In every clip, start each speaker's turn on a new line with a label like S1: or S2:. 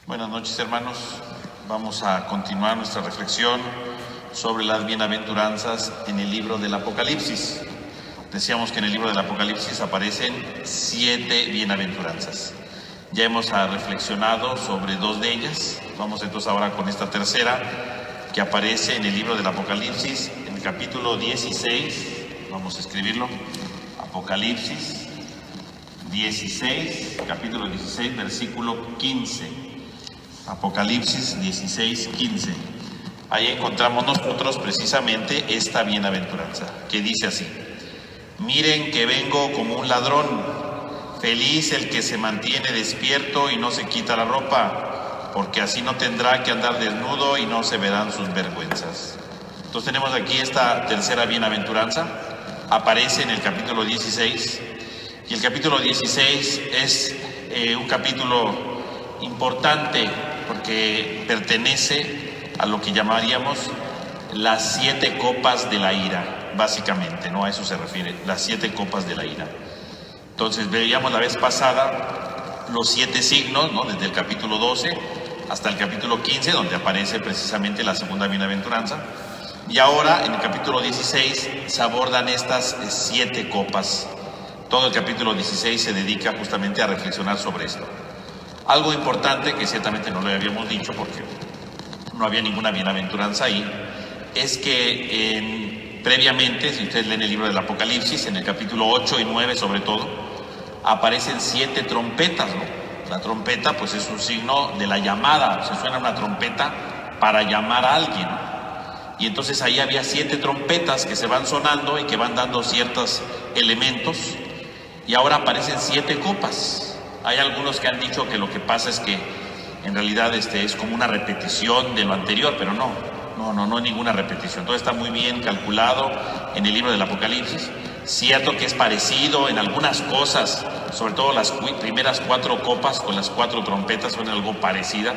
S1: Buenas noches, hermanos. Vamos a continuar nuestra reflexión sobre las bienaventuranzas en el libro del Apocalipsis. Decíamos que en el libro del Apocalipsis aparecen 7 bienaventuranzas. Ya hemos reflexionado sobre 2 de ellas. Vamos entonces ahora con esta tercera que aparece en el libro del Apocalipsis, en el capítulo 16. Vamos a escribirlo. Apocalipsis 16, capítulo 16, versículo 15. Apocalipsis 16, 15. Ahí encontramos nosotros precisamente esta bienaventuranza, que dice así: miren que vengo como un ladrón, feliz el que se mantiene despierto y no se quita la ropa, porque así no tendrá que andar desnudo y no se verán sus vergüenzas. Entonces tenemos aquí esta tercera bienaventuranza, aparece en el capítulo 16, y el capítulo 16 es un capítulo importante porque pertenece a lo que llamaríamos las 7 copas de la ira, básicamente, ¿no? A eso se refiere, las 7 copas de la ira. Entonces veíamos la vez pasada los 7 signos, ¿no? Desde el capítulo 12 hasta el capítulo 15, donde aparece precisamente la segunda bienaventuranza. Y ahora en el capítulo 16 se abordan estas 7 copas. Todo el capítulo 16 se dedica justamente a reflexionar sobre esto. Algo importante, que ciertamente no lo habíamos dicho porque no había ninguna bienaventuranza ahí, es que previamente, si ustedes leen el libro del Apocalipsis, en el capítulo 8 y 9 sobre todo, aparecen 7 trompetas, ¿no? La trompeta pues es un signo de la llamada, se suena una trompeta para llamar a alguien, ¿no? Y entonces ahí había 7 trompetas que se van sonando y que van dando ciertos elementos, y ahora aparecen 7 copas. Hay algunos que han dicho que lo que pasa es que en realidad es como una repetición de lo anterior, pero no es ninguna repetición. Todo está muy bien calculado en el libro del Apocalipsis. Cierto que es parecido en algunas cosas, sobre todo las primeras 4 copas con las 4 trompetas son algo parecida,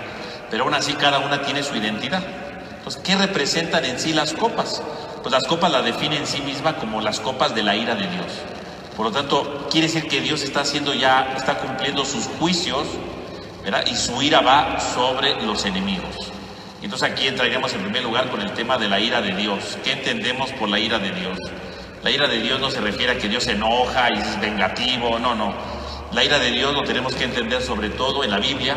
S1: pero aún así cada una tiene su identidad. Entonces, ¿qué representan en sí las copas? Pues las copas la define en sí misma como las copas de la ira de Dios. Por lo tanto, quiere decir que Dios está cumpliendo sus juicios, ¿verdad? Y su ira va sobre los enemigos. Y entonces aquí entraríamos en primer lugar con el tema de la ira de Dios. ¿Qué entendemos por la ira de Dios? La ira de Dios no se refiere a que Dios se enoja y es vengativo, no. La ira de Dios lo tenemos que entender sobre todo en la Biblia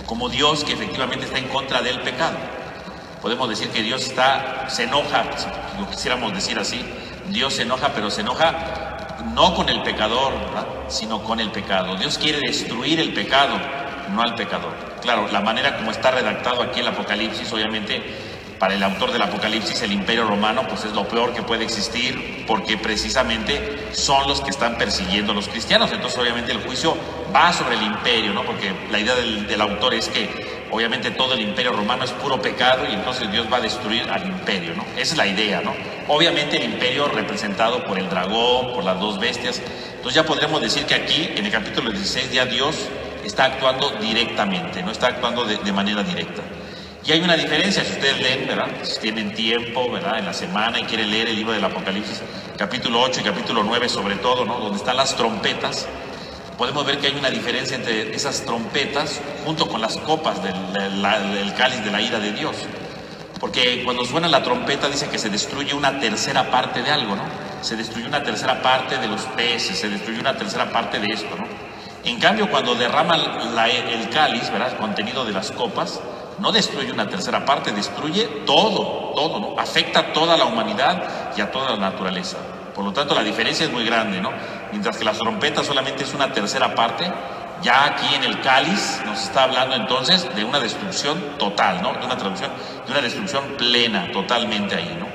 S1: como Dios que efectivamente está en contra del pecado. Podemos decir que Dios se enoja, si lo quisiéramos decir así. Dios se enoja, pero se enoja no con el pecador, ¿verdad?, sino con el pecado. Dios quiere destruir el pecado, no al pecador. Claro, la manera como está redactado aquí el Apocalipsis, obviamente, para el autor del Apocalipsis, el Imperio Romano, pues es lo peor que puede existir, porque precisamente son los que están persiguiendo a los cristianos. Entonces, obviamente, el juicio va sobre el imperio, ¿no? Porque la idea del autor es que, obviamente, todo el Imperio Romano es puro pecado y entonces Dios va a destruir al imperio, ¿no? Esa es la idea, ¿no? Obviamente el imperio representado por el dragón, por las 2 bestias. Entonces ya podremos decir que aquí, en el capítulo 16, ya Dios está actuando directamente, no está actuando de manera directa. Y hay una diferencia, si ustedes leen, ¿verdad? Si tienen tiempo, ¿verdad?, en la semana y quieren leer el libro del Apocalipsis, capítulo 8 y capítulo 9 sobre todo, ¿no?, donde están las trompetas, podemos ver que hay una diferencia entre esas trompetas junto con las copas del cáliz de la ira de Dios. Porque cuando suena la trompeta dice que se destruye una tercera parte de algo, ¿no? Se destruye una tercera parte de los peces, se destruye una tercera parte de esto, ¿no? En cambio, cuando derrama el cáliz, ¿verdad?, el contenido de las copas, no destruye una tercera parte, destruye todo, ¿no? Afecta a toda la humanidad y a toda la naturaleza. Por lo tanto, la diferencia es muy grande, ¿no? Mientras que las trompetas solamente es una tercera parte, ya aquí en el cáliz nos está hablando entonces de una destrucción total, ¿no? De una destrucción plena, totalmente ahí, ¿no?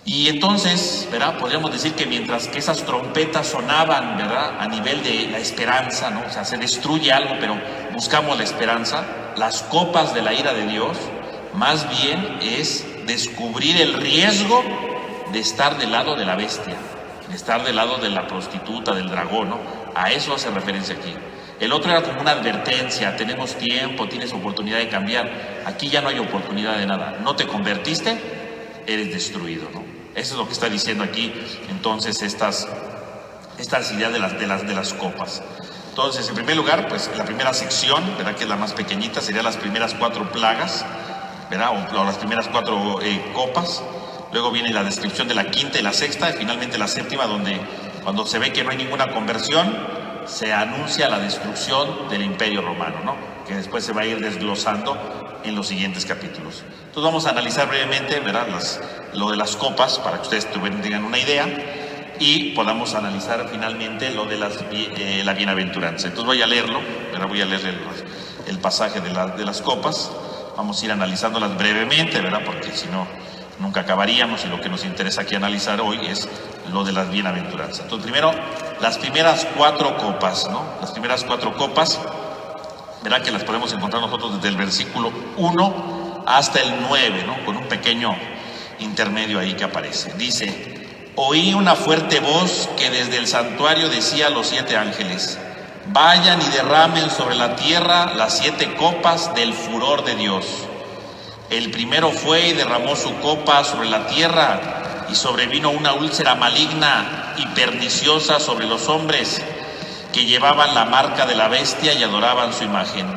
S1: Y entonces, ¿verdad?, podríamos decir que mientras que esas trompetas sonaban, ¿verdad?, a nivel de la esperanza, ¿no? O sea, se destruye algo, pero buscamos la esperanza. Las copas de la ira de Dios, más bien es descubrir el riesgo de estar del lado de la bestia, de estar del lado de la prostituta, del dragón, ¿no? A eso hace referencia aquí. El otro era como una advertencia: tenemos tiempo, tienes oportunidad de cambiar. Aquí ya no hay oportunidad de nada. No te convertiste, eres destruido, ¿no? Eso es lo que está diciendo aquí entonces estas ideas de las copas. Entonces, en primer lugar, pues la primera sección, ¿verdad?, que es la más pequeñita, serían las primeras 4 plagas, ¿verdad?, o las primeras 4 copas. Luego viene la descripción de la quinta y la sexta, y finalmente la séptima, donde cuando se ve que no hay ninguna conversión, se anuncia la destrucción del Imperio Romano, ¿no?, que después se va a ir desglosando en los siguientes capítulos. Entonces vamos a analizar brevemente, ¿verdad?, lo de las copas, para que ustedes tengan una idea, y podamos analizar finalmente lo de la bienaventuranza. Entonces voy a leerlo, ¿verdad?, voy a leer el pasaje de las copas. Vamos a ir analizándolas brevemente, ¿verdad?, porque si no, nunca acabaríamos, y lo que nos interesa aquí analizar hoy es lo de las bienaventuranzas. Entonces, primero, las primeras 4 copas, ¿no? Las primeras 4 copas, ¿verdad?, que las podemos encontrar nosotros desde el versículo 1 hasta el 9, ¿no?, con un pequeño intermedio ahí que aparece. Dice: oí una fuerte voz que desde el santuario decía a los 7 ángeles: vayan y derramen sobre la tierra las 7 copas del furor de Dios. El primero fue y derramó su copa sobre la tierra, y sobrevino una úlcera maligna y perniciosa sobre los hombres que llevaban la marca de la bestia y adoraban su imagen.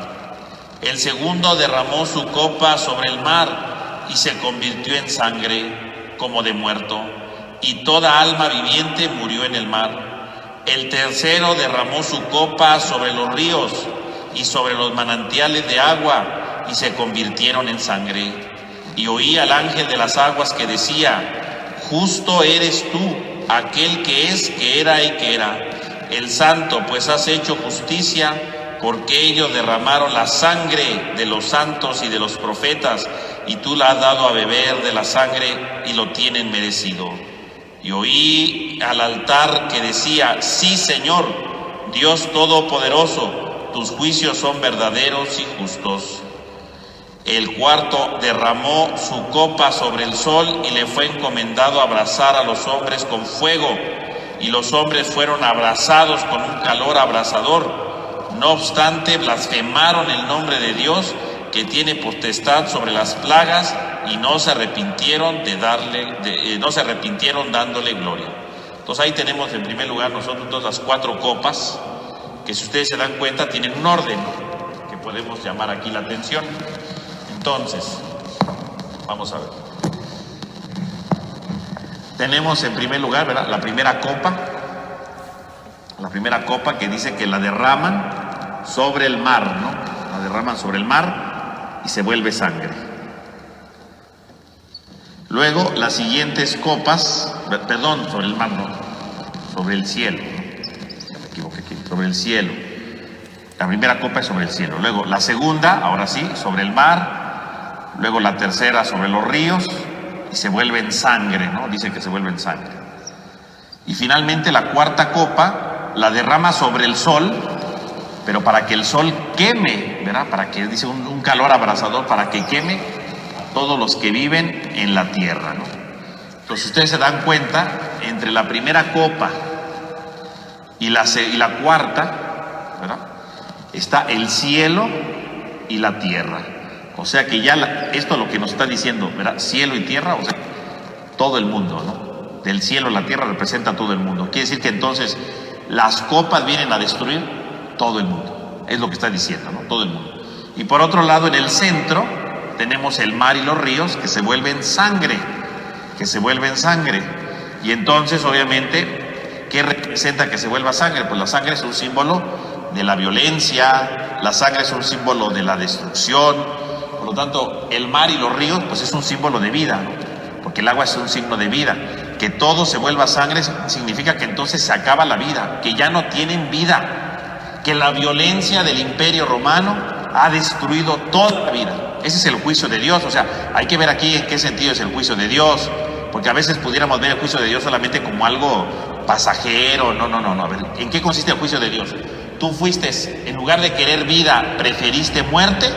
S1: El segundo derramó su copa sobre el mar, y se convirtió en sangre como de muerto, y toda alma viviente murió en el mar. El tercero derramó su copa sobre los ríos y sobre los manantiales de agua, y se convirtieron en sangre. Y oí al ángel de las aguas que decía: justo eres tú, aquel que es, que era y que era, el santo, pues has hecho justicia, porque ellos derramaron la sangre de los santos y de los profetas, y tú la has dado a beber de la sangre, y lo tienen merecido. Y oí al altar que decía: sí, Señor, Dios Todopoderoso, tus juicios son verdaderos y justos. El cuarto derramó su copa sobre el sol, y le fue encomendado abrazar a los hombres con fuego, y los hombres fueron abrasados con un calor abrasador. No obstante, blasfemaron el nombre de Dios, que tiene potestad sobre las plagas, y no se arrepintieron dándole gloria. Entonces ahí tenemos en primer lugar nosotros todas las 4 copas, que si ustedes se dan cuenta tienen un orden que podemos llamar aquí la atención. Entonces, vamos a ver. Tenemos en primer lugar, ¿verdad?, la primera copa que dice que la derraman sobre el mar, ¿no? La derraman sobre el mar y se vuelve sangre. Luego las siguientes copas, perdón, sobre el mar no, sobre el cielo, ¿no? Me equivoqué aquí, sobre el cielo. La primera copa es sobre el cielo. Luego la segunda, ahora sí, sobre el mar. Luego la tercera sobre los ríos, y se vuelven sangre, ¿no? Dice que se vuelven sangre. Y finalmente la cuarta copa la derrama sobre el sol, pero para que el sol queme, ¿verdad? Para que, dice, un calor abrasador, para que queme a todos los que viven en la tierra, ¿no? Entonces ustedes se dan cuenta, entre la primera copa y la cuarta, ¿verdad?, está el cielo y la tierra. O sea que ya esto es lo que nos está diciendo, ¿verdad? Cielo y tierra, o sea, todo el mundo, ¿no? Del cielo a la tierra representa todo el mundo. Quiere decir que entonces las copas vienen a destruir todo el mundo. Es lo que está diciendo, ¿no? Todo el mundo. Y por otro lado, en el centro tenemos el mar y los ríos que se vuelven sangre. Y entonces, obviamente, ¿qué representa que se vuelva sangre? Pues la sangre es un símbolo de la violencia, la sangre es un símbolo de la destrucción. Por lo tanto, el mar y los ríos, pues es un símbolo de vida, ¿no? Porque el agua es un signo de vida. Que todo se vuelva sangre significa que entonces se acaba la vida, que ya no tienen vida, que la violencia del Imperio Romano ha destruido toda la vida. Ese es el juicio de Dios. O sea, hay que ver aquí en qué sentido es el juicio de Dios, porque a veces pudiéramos ver el juicio de Dios solamente como algo pasajero. No. A ver, ¿en qué consiste el juicio de Dios? Tú fuiste, en lugar de querer vida, preferiste muerte.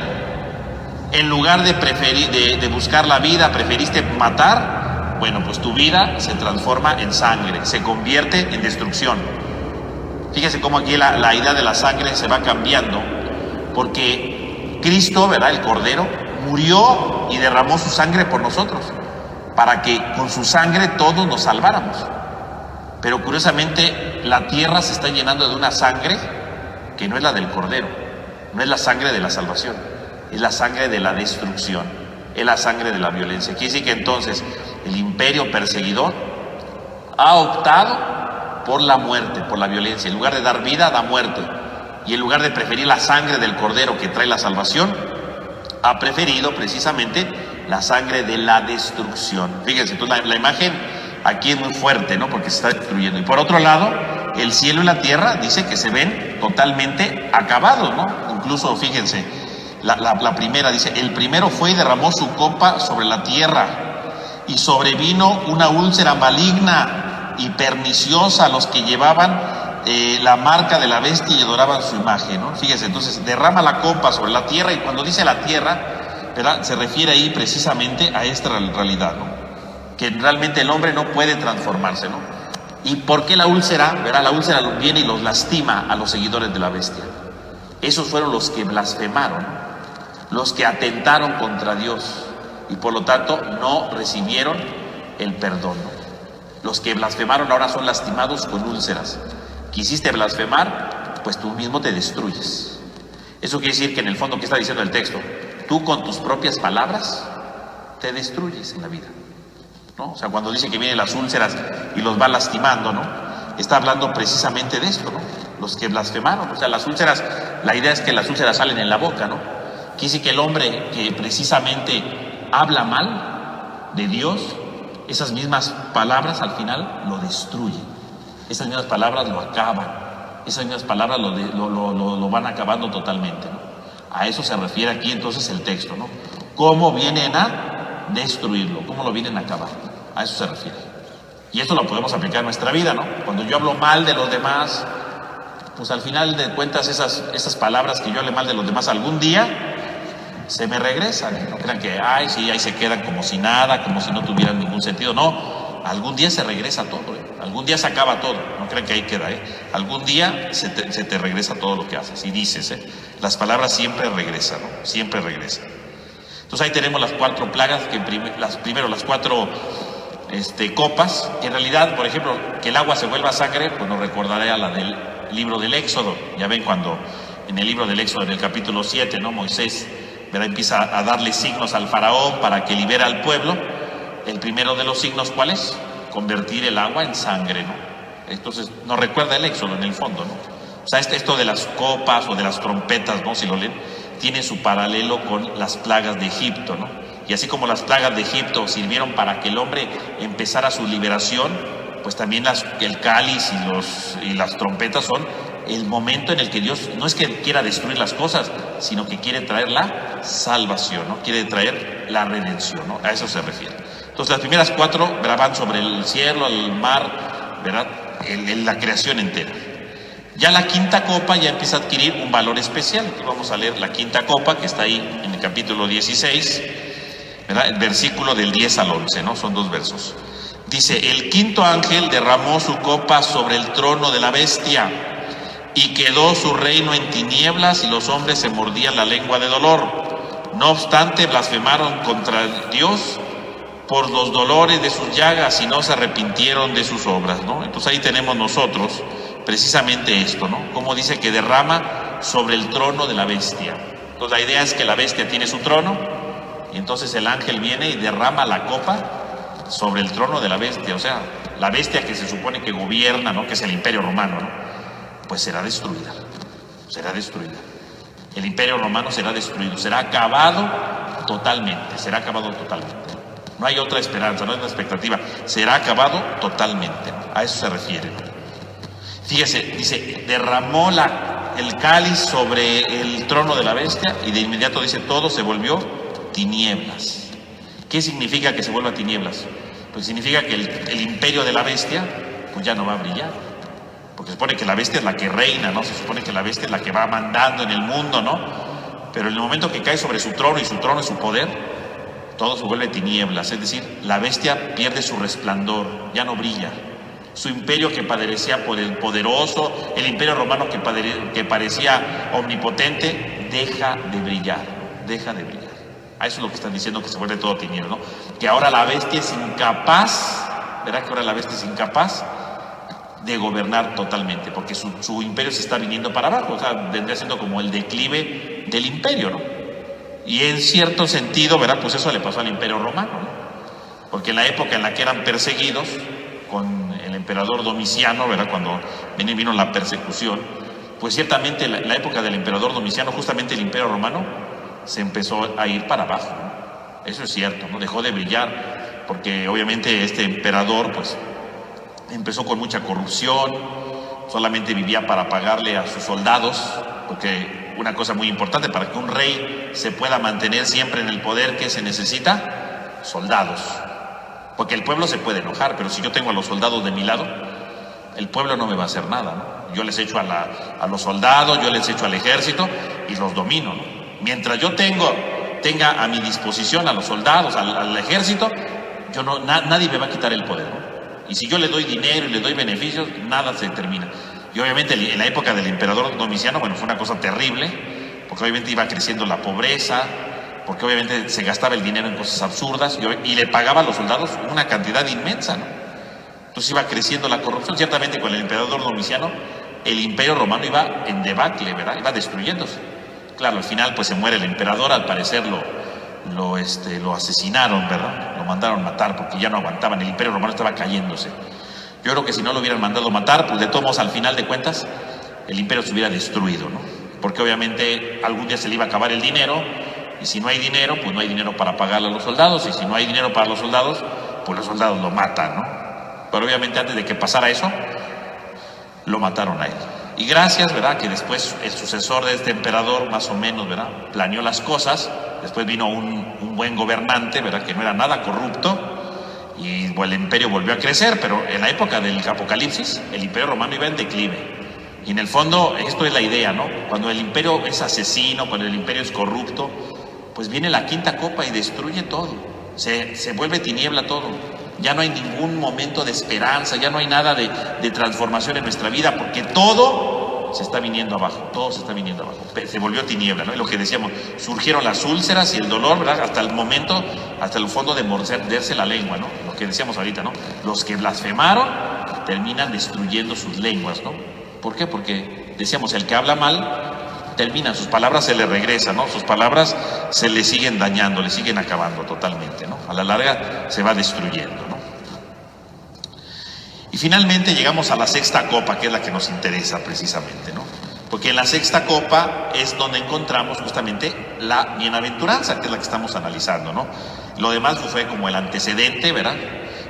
S1: En lugar de buscar la vida, preferiste matar. Bueno, pues tu vida se transforma en sangre, se convierte en destrucción. Fíjese cómo aquí la idea de la sangre se va cambiando, porque Cristo, ¿verdad?, el Cordero, murió y derramó su sangre por nosotros, para que con su sangre todos nos salváramos. Pero curiosamente la tierra se está llenando de una sangre que no es la del Cordero, no es la sangre de la salvación, es la sangre de la destrucción, es la sangre de la violencia. Quiere decir que entonces el imperio perseguidor ha optado por la muerte, por la violencia. En lugar de dar vida, da muerte. Y en lugar de preferir la sangre del Cordero que trae la salvación, ha preferido precisamente la sangre de la destrucción. Fíjense, entonces la imagen aquí es muy fuerte, ¿no? Porque se está destruyendo. Y por otro lado, el cielo y la tierra dice que se ven totalmente acabados, ¿no? Incluso, fíjense, la primera dice, el primero fue y derramó su copa sobre la tierra, y sobrevino una úlcera maligna y perniciosa a los que llevaban la marca de la bestia y adoraban su imagen, ¿no? Fíjense, entonces derrama la copa sobre la tierra, y cuando dice la tierra, ¿verdad?, se refiere ahí precisamente a esta realidad, ¿no? Que realmente el hombre no puede transformarse, ¿no? ¿Y por qué la úlcera? ¿Verdad? La úlcera viene y los lastima a los seguidores de la bestia. Esos fueron los que blasfemaron, los que atentaron contra Dios y por lo tanto no recibieron el perdón, ¿no? Los que blasfemaron ahora son lastimados con úlceras. Quisiste blasfemar, pues tú mismo te destruyes. Eso quiere decir que en el fondo, ¿qué está diciendo el texto? Tú con tus propias palabras te destruyes en la vida, ¿no? O sea, cuando dice que vienen las úlceras y los va lastimando, ¿no? Está hablando precisamente de esto, ¿no? Los que blasfemaron, o sea, las úlceras, la idea es que las úlceras salen en la boca, ¿no? Quiere decir que el hombre que precisamente habla mal de Dios, esas mismas palabras al final lo destruyen. Esas mismas palabras lo acaban, esas mismas palabras lo van acabando totalmente, ¿no? A eso se refiere aquí entonces el texto, ¿no? ¿Cómo vienen a destruirlo? ¿Cómo lo vienen a acabar? A eso se refiere. Y esto lo podemos aplicar en nuestra vida, ¿no? Cuando yo hablo mal de los demás, pues al final de cuentas esas palabras que yo hablé mal de los demás algún día se me regresan, ¿eh? No crean que, ay, sí, ahí se quedan como si nada, como si no tuvieran ningún sentido. No, algún día se regresa todo, ¿eh? Algún día se acaba todo, no crean que ahí queda, ¿eh? Algún día se te regresa todo lo que haces y dices, ¿eh? Las palabras siempre regresan, ¿no? Siempre regresan. Entonces ahí tenemos las 4 plagas, que las 4 copas, que en realidad, por ejemplo, que el agua se vuelva sangre, pues nos recordaré a la del libro del Éxodo. Ya ven cuando en el libro del Éxodo, en el capítulo 7, ¿no? Moisés, ¿verdad?, empieza a darle signos al faraón para que libere al pueblo. El primero de los signos, ¿cuál es? Convertir el agua en sangre, ¿no? Entonces nos recuerda el Éxodo en el fondo, ¿no? O sea, esto de las copas o de las trompetas, ¿no?, si lo leen, tiene su paralelo con las plagas de Egipto, ¿no? Y así como las plagas de Egipto sirvieron para que el hombre empezara su liberación, pues también el cáliz y las trompetas son el momento en el que Dios no es que quiera destruir las cosas, sino que quiere traer la salvación, ¿no? Quiere traer la redención, ¿no? A eso se refiere. Entonces las primeras 4 van sobre el cielo, el mar, ¿verdad?, la creación entera. Ya la quinta copa ya empieza a adquirir un valor especial. Aquí vamos a leer la quinta copa, que está ahí en el capítulo 16, ¿verdad?, el versículo del 10 al 11, ¿no? Son 2 versos. Dice, el quinto ángel derramó su copa sobre el trono de la bestia, y quedó su reino en tinieblas, y los hombres se mordían la lengua de dolor. No obstante, blasfemaron contra Dios por los dolores de sus llagas, y no se arrepintieron de sus obras, ¿no? Entonces ahí tenemos nosotros precisamente esto, ¿no? Como dice que derrama sobre el trono de la bestia. Entonces la idea es que la bestia tiene su trono, y entonces el ángel viene y derrama la copa sobre el trono de la bestia. O sea, la bestia que se supone que gobierna, ¿no?, que es el Imperio Romano, ¿no?, pues será destruida. Será destruida. El Imperio Romano será destruido, será acabado totalmente, será acabado totalmente. No hay otra esperanza, no hay otra expectativa. Será acabado totalmente. A eso se refiere. Fíjese, dice, derramó el cáliz sobre el trono de la bestia, y de inmediato dice, todo se volvió tinieblas. ¿Qué significa que se vuelva tinieblas? Pues significa que el imperio de la bestia pues ya no va a brillar. Porque se supone que la bestia es la que reina, ¿no? Se supone que la bestia es la que va mandando en el mundo, ¿no? Pero en el momento que cae sobre su trono y su poder, todo se vuelve tinieblas. Es decir, la bestia pierde su resplandor, ya no brilla. Su imperio que parecía poderoso, el imperio romano que parecía omnipotente, deja de brillar, deja de brillar. A eso es lo que están diciendo, que se vuelve todo tinieblas, ¿no? Que ahora la bestia es incapaz, ¿verdad? Que ahora la bestia es incapaz de gobernar totalmente, porque su imperio se está viniendo para abajo, o sea, vendría siendo como el declive del imperio, ¿no? Y en cierto sentido, ¿verdad? Pues eso le pasó al imperio romano, ¿no? Porque en la época en la que eran perseguidos, con el emperador Domiciano, ¿verdad? Cuando vino la persecución, pues ciertamente la época del emperador Domiciano, justamente el imperio romano, se empezó a ir para abajo, ¿no? Eso es cierto, ¿no? Dejó de brillar, porque obviamente este emperador, pues, empezó con mucha corrupción, solamente vivía para pagarle a sus soldados, porque una cosa muy importante, para que un rey se pueda mantener siempre en el poder, ¿qué se necesita? Soldados. Porque el pueblo se puede enojar, pero si yo tengo a los soldados de mi lado, el pueblo no me va a hacer nada, ¿no? Yo les echo a los soldados, yo les echo al ejército y los domino, ¿no? Mientras yo tenga a mi disposición a los soldados, al ejército, nadie me va a quitar el poder, ¿no? Y si yo le doy dinero y le doy beneficios, nada se termina. Y obviamente en la época del emperador Domiciano, bueno, fue una cosa terrible, porque obviamente iba creciendo la pobreza, porque obviamente se gastaba el dinero en cosas absurdas y le pagaba a los soldados una cantidad inmensa, ¿no? Entonces iba creciendo la corrupción. Ciertamente con el emperador Domiciano, el imperio romano iba en debacle, ¿verdad? Iba destruyéndose. Claro, al final pues se muere el emperador, al parecer lo asesinaron, ¿verdad? Lo mandaron matar porque ya no aguantaban, el imperio romano estaba cayéndose. Yo creo que si no lo hubieran mandado matar, pues de todos modos, al final de cuentas, el imperio se hubiera destruido, ¿no? Porque obviamente algún día se le iba a acabar el dinero, y si no hay dinero, pues no hay dinero para pagarle a los soldados, y si no hay dinero para los soldados, pues los soldados lo matan, ¿no? Pero obviamente antes de que pasara eso, lo mataron a él. Y gracias, ¿verdad?, que después el sucesor de este emperador, más o menos, ¿verdad?, planeó las cosas. Después vino un buen gobernante, ¿verdad?, que no era nada corrupto, y bueno, el imperio volvió a crecer. Pero en la época del Apocalipsis, el imperio romano iba en declive. Y en el fondo, esto es la idea, ¿no? Cuando el imperio es asesino, cuando el imperio es corrupto, pues viene la quinta copa y destruye todo. Se vuelve tiniebla todo. Ya no hay ningún momento de esperanza, ya no hay nada de transformación en nuestra vida, porque todo se está viniendo abajo, todo se está viniendo abajo. Se volvió tiniebla, ¿no? Y lo que decíamos, surgieron las úlceras y el dolor, ¿verdad? Hasta el momento, hasta el fondo de morderse la lengua, ¿no? Lo que decíamos ahorita, ¿no? Los que blasfemaron terminan destruyendo sus lenguas, ¿no? ¿Por qué? Porque decíamos, el que habla mal, termina, sus palabras se le regresan, ¿no? Sus palabras se le siguen dañando, le siguen acabando totalmente, ¿no? A la larga se va destruyendo, ¿no? Y finalmente llegamos a la sexta copa, que es la que nos interesa precisamente, ¿no? Porque en la sexta copa es donde encontramos justamente la bienaventuranza, que es la que estamos analizando, ¿no? Lo demás fue como el antecedente, ¿verdad?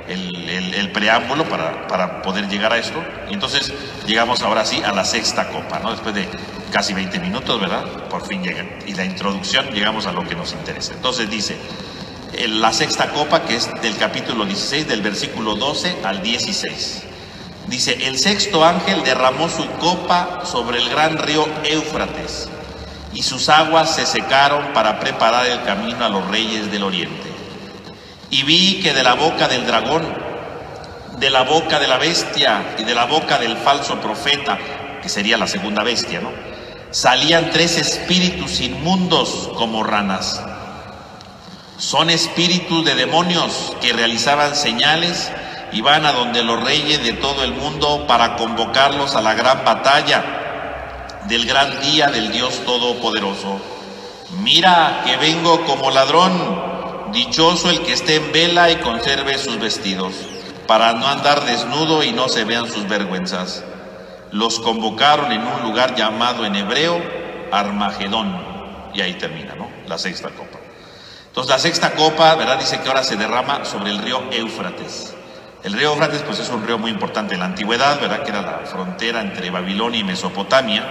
S1: El preámbulo para poder llegar a esto. Y entonces llegamos ahora sí a la sexta copa, ¿no? Después de casi 20 minutos, ¿verdad? Por fin llegan. Y la introducción, llegamos a lo que nos interesa. Entonces dice, la sexta copa, que es del capítulo 16, del versículo 12 al 16. Dice, el sexto ángel derramó su copa sobre el gran río Éufrates, y sus aguas se secaron para preparar el camino a los reyes del oriente. Y vi que de la boca del dragón, de la boca de la bestia y de la boca del falso profeta, que sería la segunda bestia, ¿no?, salían tres espíritus inmundos como ranas. Son espíritus de demonios que realizaban señales y van a donde los reyes de todo el mundo para convocarlos a la gran batalla del gran día del Dios Todopoderoso. Mira que vengo como ladrón. Dichoso el que esté en vela y conserve sus vestidos, para no andar desnudo y no se vean sus vergüenzas. Los convocaron en un lugar llamado en hebreo Armagedón. Y ahí termina, ¿no?, la sexta copa. Entonces la sexta copa, ¿verdad?, dice que ahora se derrama sobre el río Éufrates. El río Éufrates pues es un río muy importante en la antigüedad, ¿verdad?, que era la frontera entre Babilonia y Mesopotamia,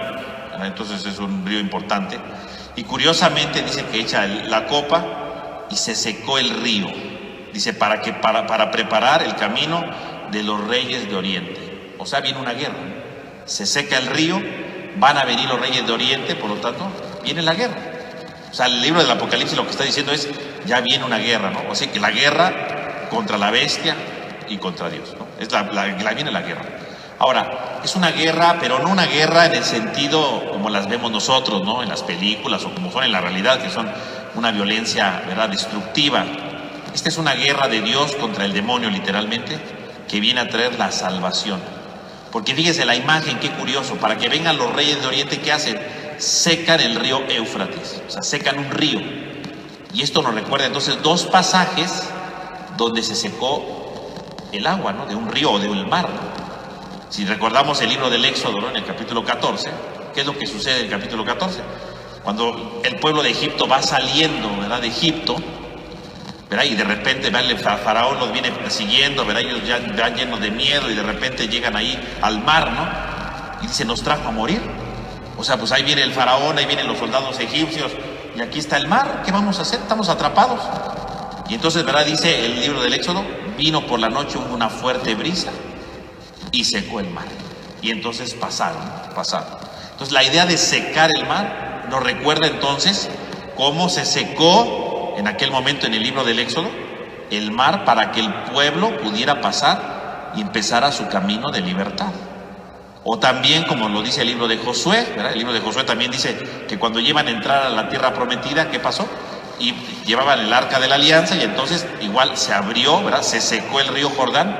S1: ¿verdad? Entonces es un río importante. Y curiosamente dice que echa la copa y se secó el río. Dice, para preparar el camino de los reyes de Oriente. O sea, viene una guerra. Se seca el río, van a venir los reyes de Oriente, por lo tanto, viene la guerra. O sea, el libro del Apocalipsis lo que está diciendo es, ya viene una guerra, ¿no? O sea, que la guerra contra la bestia y contra Dios, ¿no? Viene la guerra. Ahora, es una guerra, pero no una guerra en el sentido como las vemos nosotros, ¿no?, en las películas, o como son en la realidad, que son una violencia, ¿verdad?, destructiva. Esta es una guerra de Dios contra el demonio, literalmente, que viene a traer la salvación. Porque fíjese la imagen, qué curioso, para que vengan los reyes de Oriente, ¿qué hacen? Secan el río Éufrates, o sea, secan un río. Y esto nos recuerda entonces dos pasajes donde se secó el agua, ¿no? De un río o de un mar, ¿no? Si recordamos el libro del Éxodo, ¿no? En el capítulo 14, ¿qué es lo que sucede en el capítulo 14? Cuando el pueblo de Egipto va saliendo, ¿verdad? De Egipto, ¿verdad? Y de repente, ¿verdad? El faraón los viene persiguiendo, ¿verdad? Ellos ya van llenos de miedo y de repente llegan ahí al mar, ¿no? Y dice, nos trajo a morir. O sea, pues ahí viene el faraón, ahí vienen los soldados egipcios y aquí está el mar. ¿Qué vamos a hacer? Estamos atrapados. Y entonces, ¿verdad? Dice el libro del Éxodo, vino por la noche una fuerte brisa y secó el mar. Y entonces pasaron. Entonces la idea de secar el mar nos recuerda entonces cómo se secó en aquel momento en el libro del Éxodo el mar para que el pueblo pudiera pasar y empezara su camino de libertad. O también, como lo dice el libro de Josué, ¿verdad? El libro de Josué también dice que cuando llevan a entrar a la tierra prometida, ¿qué pasó? Y llevaban el arca de la alianza y entonces igual se abrió, ¿verdad? Se secó el río Jordán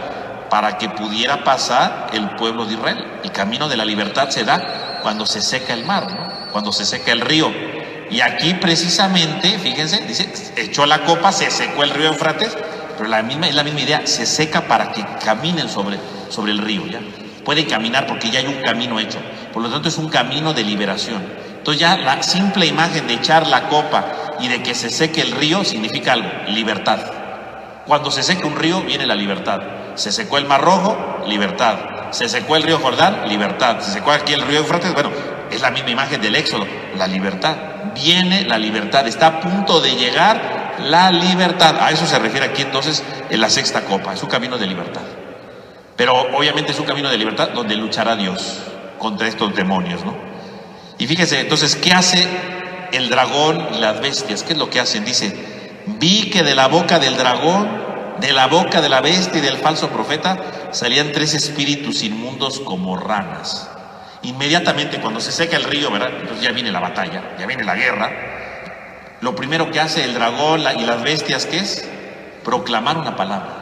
S1: para que pudiera pasar el pueblo de Israel. El camino de la libertad se da cuando se seca el mar, ¿no? Cuando se seca el río. Y aquí precisamente, fíjense, dice, echó la copa, se secó el río Éufrates, pero es la misma idea, se seca para que caminen sobre el río, ¿ya? Pueden caminar porque ya hay un camino hecho. Por lo tanto, es un camino de liberación. Entonces ya la simple imagen de echar la copa y de que se seque el río significa algo, libertad. Cuando se seca un río, viene la libertad. Se secó el Mar Rojo, libertad. Se secó el río Jordán, libertad. Se secó aquí el río Éufrates, bueno, es la misma imagen del Éxodo, la libertad. Viene la libertad, está a punto de llegar la libertad. A eso se refiere aquí entonces en la sexta copa, es un camino de libertad. Pero obviamente es un camino de libertad donde luchará Dios contra estos demonios, ¿no? Y fíjese, entonces, ¿qué hace el dragón y las bestias? ¿Qué es lo que hacen? Dice, vi que de la boca del dragón, de la boca de la bestia y del falso profeta salían 3 espíritus inmundos como ranas. Inmediatamente cuando se seca el río, ¿verdad? Entonces ya viene la batalla, ya viene la guerra. Lo primero que hace el dragón y las bestias, ¿qué es? Proclamar una palabra.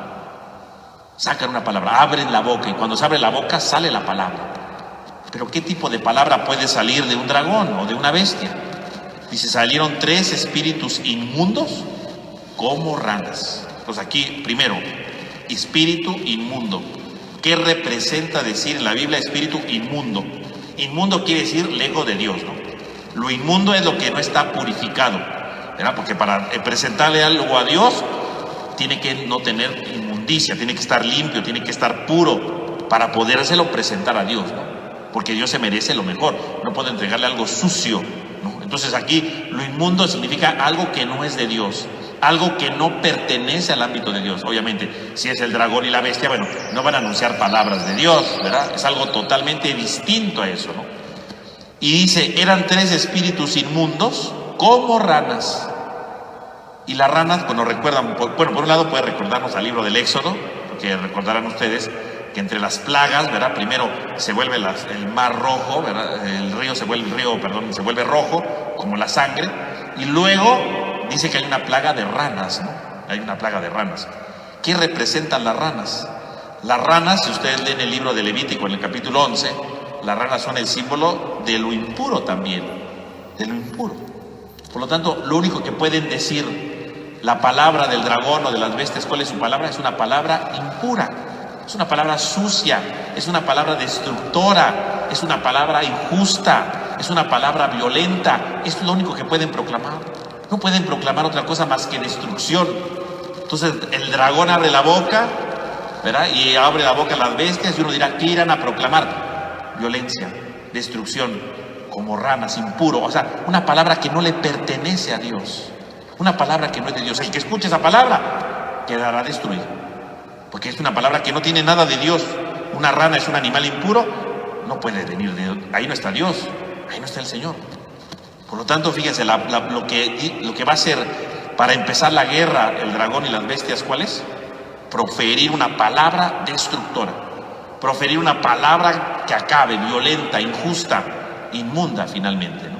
S1: Sacan una palabra, abren la boca y cuando se abre la boca sale la palabra. Pero ¿qué tipo de palabra puede salir de un dragón o de una bestia? Dice, salieron 3 espíritus inmundos como ranas. Pues aquí, primero, espíritu inmundo. ¿Qué representa decir en la Biblia espíritu inmundo? Inmundo quiere decir lejos de Dios, ¿no? Lo inmundo es lo que no está purificado, ¿verdad? Porque para presentarle algo a Dios tiene que no tener inmundicia, tiene que estar limpio, tiene que estar puro para podérselo presentar a Dios, ¿no? Porque Dios se merece lo mejor, no puede entregarle algo sucio, ¿no? Entonces aquí lo inmundo significa algo que no es de Dios, algo que no pertenece al ámbito de Dios. Obviamente, si es el dragón y la bestia, bueno, no van a anunciar palabras de Dios, ¿verdad? Es algo totalmente distinto a eso, ¿no? Y dice, eran 3 espíritus inmundos como ranas. Y las ranas, pues nos recuerdan, bueno, por un lado puede recordarnos al libro del Éxodo, porque recordarán ustedes que entre las plagas, ¿verdad? Primero se vuelve el mar rojo, ¿verdad? El río se vuelve rojo, como la sangre, y luego dice que hay una plaga de ranas, ¿no? Hay una plaga de ranas. ¿Qué representan las ranas? Las ranas, si ustedes leen el libro de Levítico en el capítulo 11, las ranas son el símbolo de lo impuro también, de lo impuro. Por lo tanto, lo único que pueden decir la palabra del dragón o de las bestias, ¿cuál es su palabra? Es una palabra impura, es una palabra sucia, es una palabra destructora, es una palabra injusta, es una palabra violenta. Es lo único que pueden proclamar. No pueden proclamar otra cosa más que destrucción. Entonces el dragón abre la boca, ¿verdad? Y abre la boca las bestias y uno dirá, ¿qué irán a proclamar? Violencia, destrucción, como ranas, impuro. O sea, una palabra que no le pertenece a Dios, una palabra que no es de Dios. El que escuche esa palabra quedará destruido, porque es una palabra que no tiene nada de Dios. Una rana es un animal impuro, no puede venir de Dios. Ahí no está Dios, ahí no está el Señor. Por lo tanto, fíjense, lo que va a hacer para empezar la guerra el dragón y las bestias, ¿cuál es? Proferir una palabra destructora, proferir una palabra que acabe, violenta, injusta, inmunda finalmente, ¿no?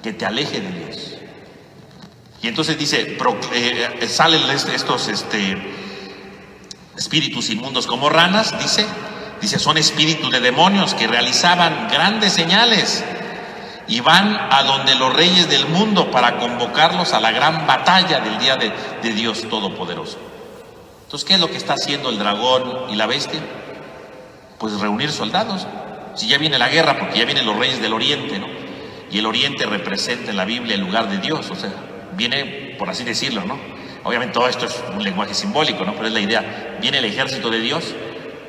S1: Que te aleje de Dios. Y entonces dice, salen estos espíritus inmundos como ranas, dice Dice, son espíritus de demonios que realizaban grandes señales y van a donde los reyes del mundo para convocarlos a la gran batalla del día de Dios Todopoderoso. Entonces, ¿qué es lo que está haciendo el dragón y la bestia? Pues reunir soldados. Si ya viene la guerra, porque ya vienen los reyes del oriente, ¿no? Y el oriente representa en la Biblia el lugar de Dios, o sea, viene, por así decirlo, ¿no? Obviamente todo esto es un lenguaje simbólico, ¿no? Pero es la idea. Viene el ejército de Dios.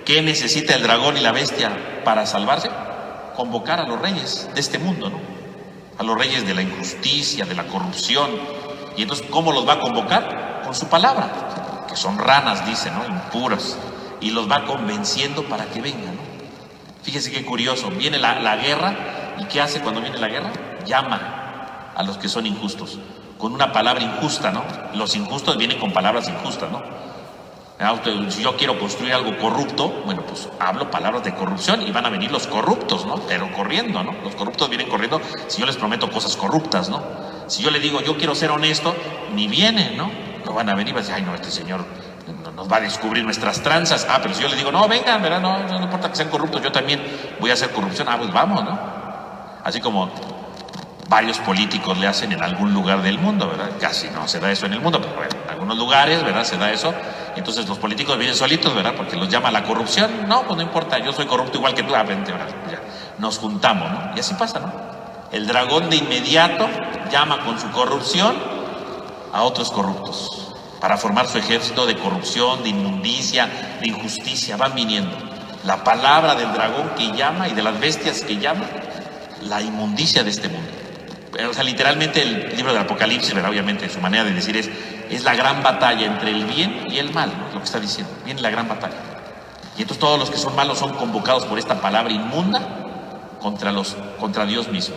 S1: ¿Qué necesita el dragón y la bestia para salvarse? Convocar a los reyes de este mundo, ¿no? A los reyes de la injusticia, de la corrupción. Y entonces, ¿cómo los va a convocar? Con su palabra, que son ranas, dice, ¿no? Impuras. Y los va convenciendo para que vengan, ¿no? Fíjese qué curioso. Viene la guerra, ¿y qué hace cuando viene la guerra? Llama a los que son injustos, con una palabra injusta, ¿no? Los injustos vienen con palabras injustas, ¿no? Si yo quiero construir algo corrupto, bueno, pues hablo palabras de corrupción y van a venir los corruptos, ¿no? Pero corriendo, ¿no? Los corruptos vienen corriendo si yo les prometo cosas corruptas, ¿no? Si yo le digo, yo quiero ser honesto, ni vienen, ¿no? No van a venir y van a decir, ay, no, este señor nos va a descubrir nuestras tranzas. Ah, pero si yo le digo, no, vengan, ¿verdad? No importa que sean corruptos, yo también voy a hacer corrupción. Ah, pues vamos, ¿no? Así como varios políticos le hacen en algún lugar del mundo, ¿verdad? Casi no se da eso en el mundo, pero bueno, en algunos lugares, ¿verdad? Se da eso. Entonces los políticos vienen solitos, ¿verdad? Porque los llama la corrupción. No, pues no importa, yo soy corrupto igual que tú. Ah, vente, ¿verdad? Ya, nos juntamos, ¿no? Y así pasa, ¿no? El dragón de inmediato llama con su corrupción a otros corruptos para formar su ejército de corrupción, de inmundicia, de injusticia. Van viniendo. La palabra del dragón que llama y de las bestias que llama, la inmundicia de este mundo. O sea, literalmente el libro del Apocalipsis, ¿verdad? Obviamente su manera de decir es la gran batalla entre el bien y el mal, ¿no? Lo que está diciendo, viene la gran batalla. Y entonces todos los que son malos son convocados por esta palabra inmunda contra Dios mismo.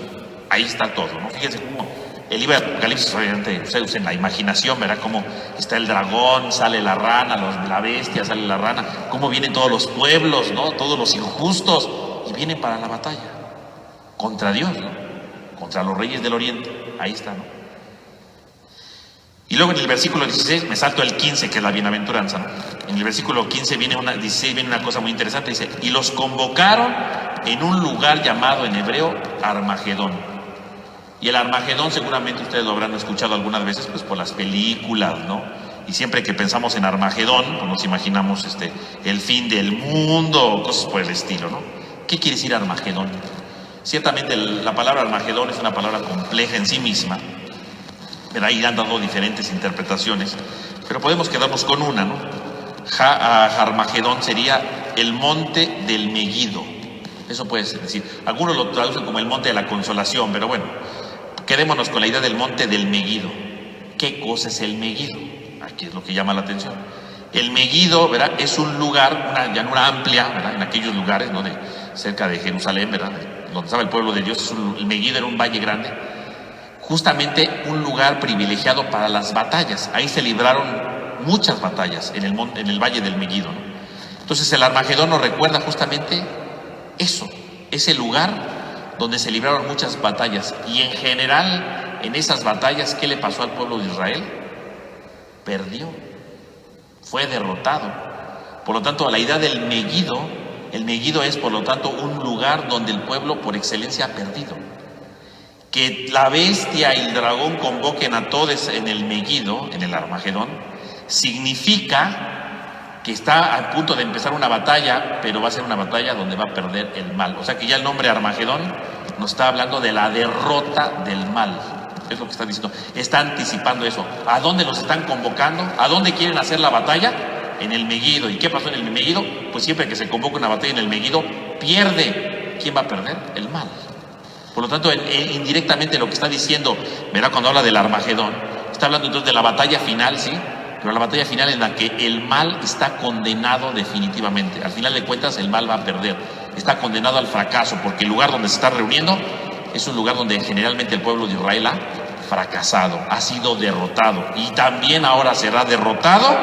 S1: Ahí está todo, ¿no? Fíjense cómo el libro del Apocalipsis, obviamente, ustedes usen la imaginación, ¿verdad? Cómo está el dragón, sale la rana, la bestia, sale la rana, cómo vienen todos los pueblos, ¿no? Todos los injustos, y vienen para la batalla contra Dios, ¿no? Contra los reyes del oriente. Ahí está, ¿no? Y luego en el versículo 16, me salto el 15, que es la bienaventuranza, ¿no? En el versículo 15 16 viene una cosa muy interesante, dice, y los convocaron en un lugar llamado en hebreo Armagedón. Y el Armagedón seguramente ustedes lo habrán escuchado algunas veces, pues por las películas, ¿no? Y siempre que pensamos en Armagedón, pues nos imaginamos el fin del mundo, cosas por el estilo, ¿no? ¿Qué quiere decir Armagedón? Ciertamente la palabra Armagedón es una palabra compleja en sí misma, pero ahí han dado diferentes interpretaciones, pero podemos quedarnos con una, ¿no? Armagedón sería el monte del Meguido. Eso puede decir. Algunos lo traducen como el monte de la consolación, pero bueno, quedémonos con la idea del monte del Meguido. ¿Qué cosa es el Meguido? Aquí es lo que llama la atención. El Meguido, ¿verdad? Es un lugar, una llanura amplia, ¿verdad? En aquellos lugares, ¿no? Cerca de Jerusalén, ¿verdad? Donde estaba el pueblo de Dios. El Meguido era un valle grande, justamente un lugar privilegiado para las batallas. Ahí se libraron muchas batallas en el valle del Meguido, ¿no? Entonces el Armagedón nos recuerda justamente eso, ese lugar donde se libraron muchas batallas. Y en general, en esas batallas, ¿qué le pasó al pueblo de Israel? Perdió, fue derrotado. Por lo tanto, la idea del Meguido, el Meguido es por lo tanto un lugar donde el pueblo por excelencia ha perdido. Que la bestia y el dragón convoquen a todos en el Meguido, en el Armagedón, significa que está a punto de empezar una batalla, pero va a ser una batalla donde va a perder el mal. O sea que ya el nombre Armagedón nos está hablando de la derrota del mal. Es lo que está diciendo. Está anticipando eso. ¿A dónde los están convocando? ¿A dónde quieren hacer la batalla? En el Meguido. ¿Y qué pasó en el Meguido? Pues siempre que se convoca una batalla en el Meguido, pierde. ¿Quién va a perder? El mal. Por lo tanto, indirectamente lo que está diciendo, verá, cuando habla del Armagedón, está hablando entonces de la batalla final, ¿sí? Pero la batalla final en la que el mal está condenado definitivamente. Al final de cuentas, el mal va a perder. Está condenado al fracaso, porque el lugar donde se está reuniendo es un lugar donde generalmente el pueblo de Israel ha fracasado, ha sido derrotado. Y también ahora será derrotado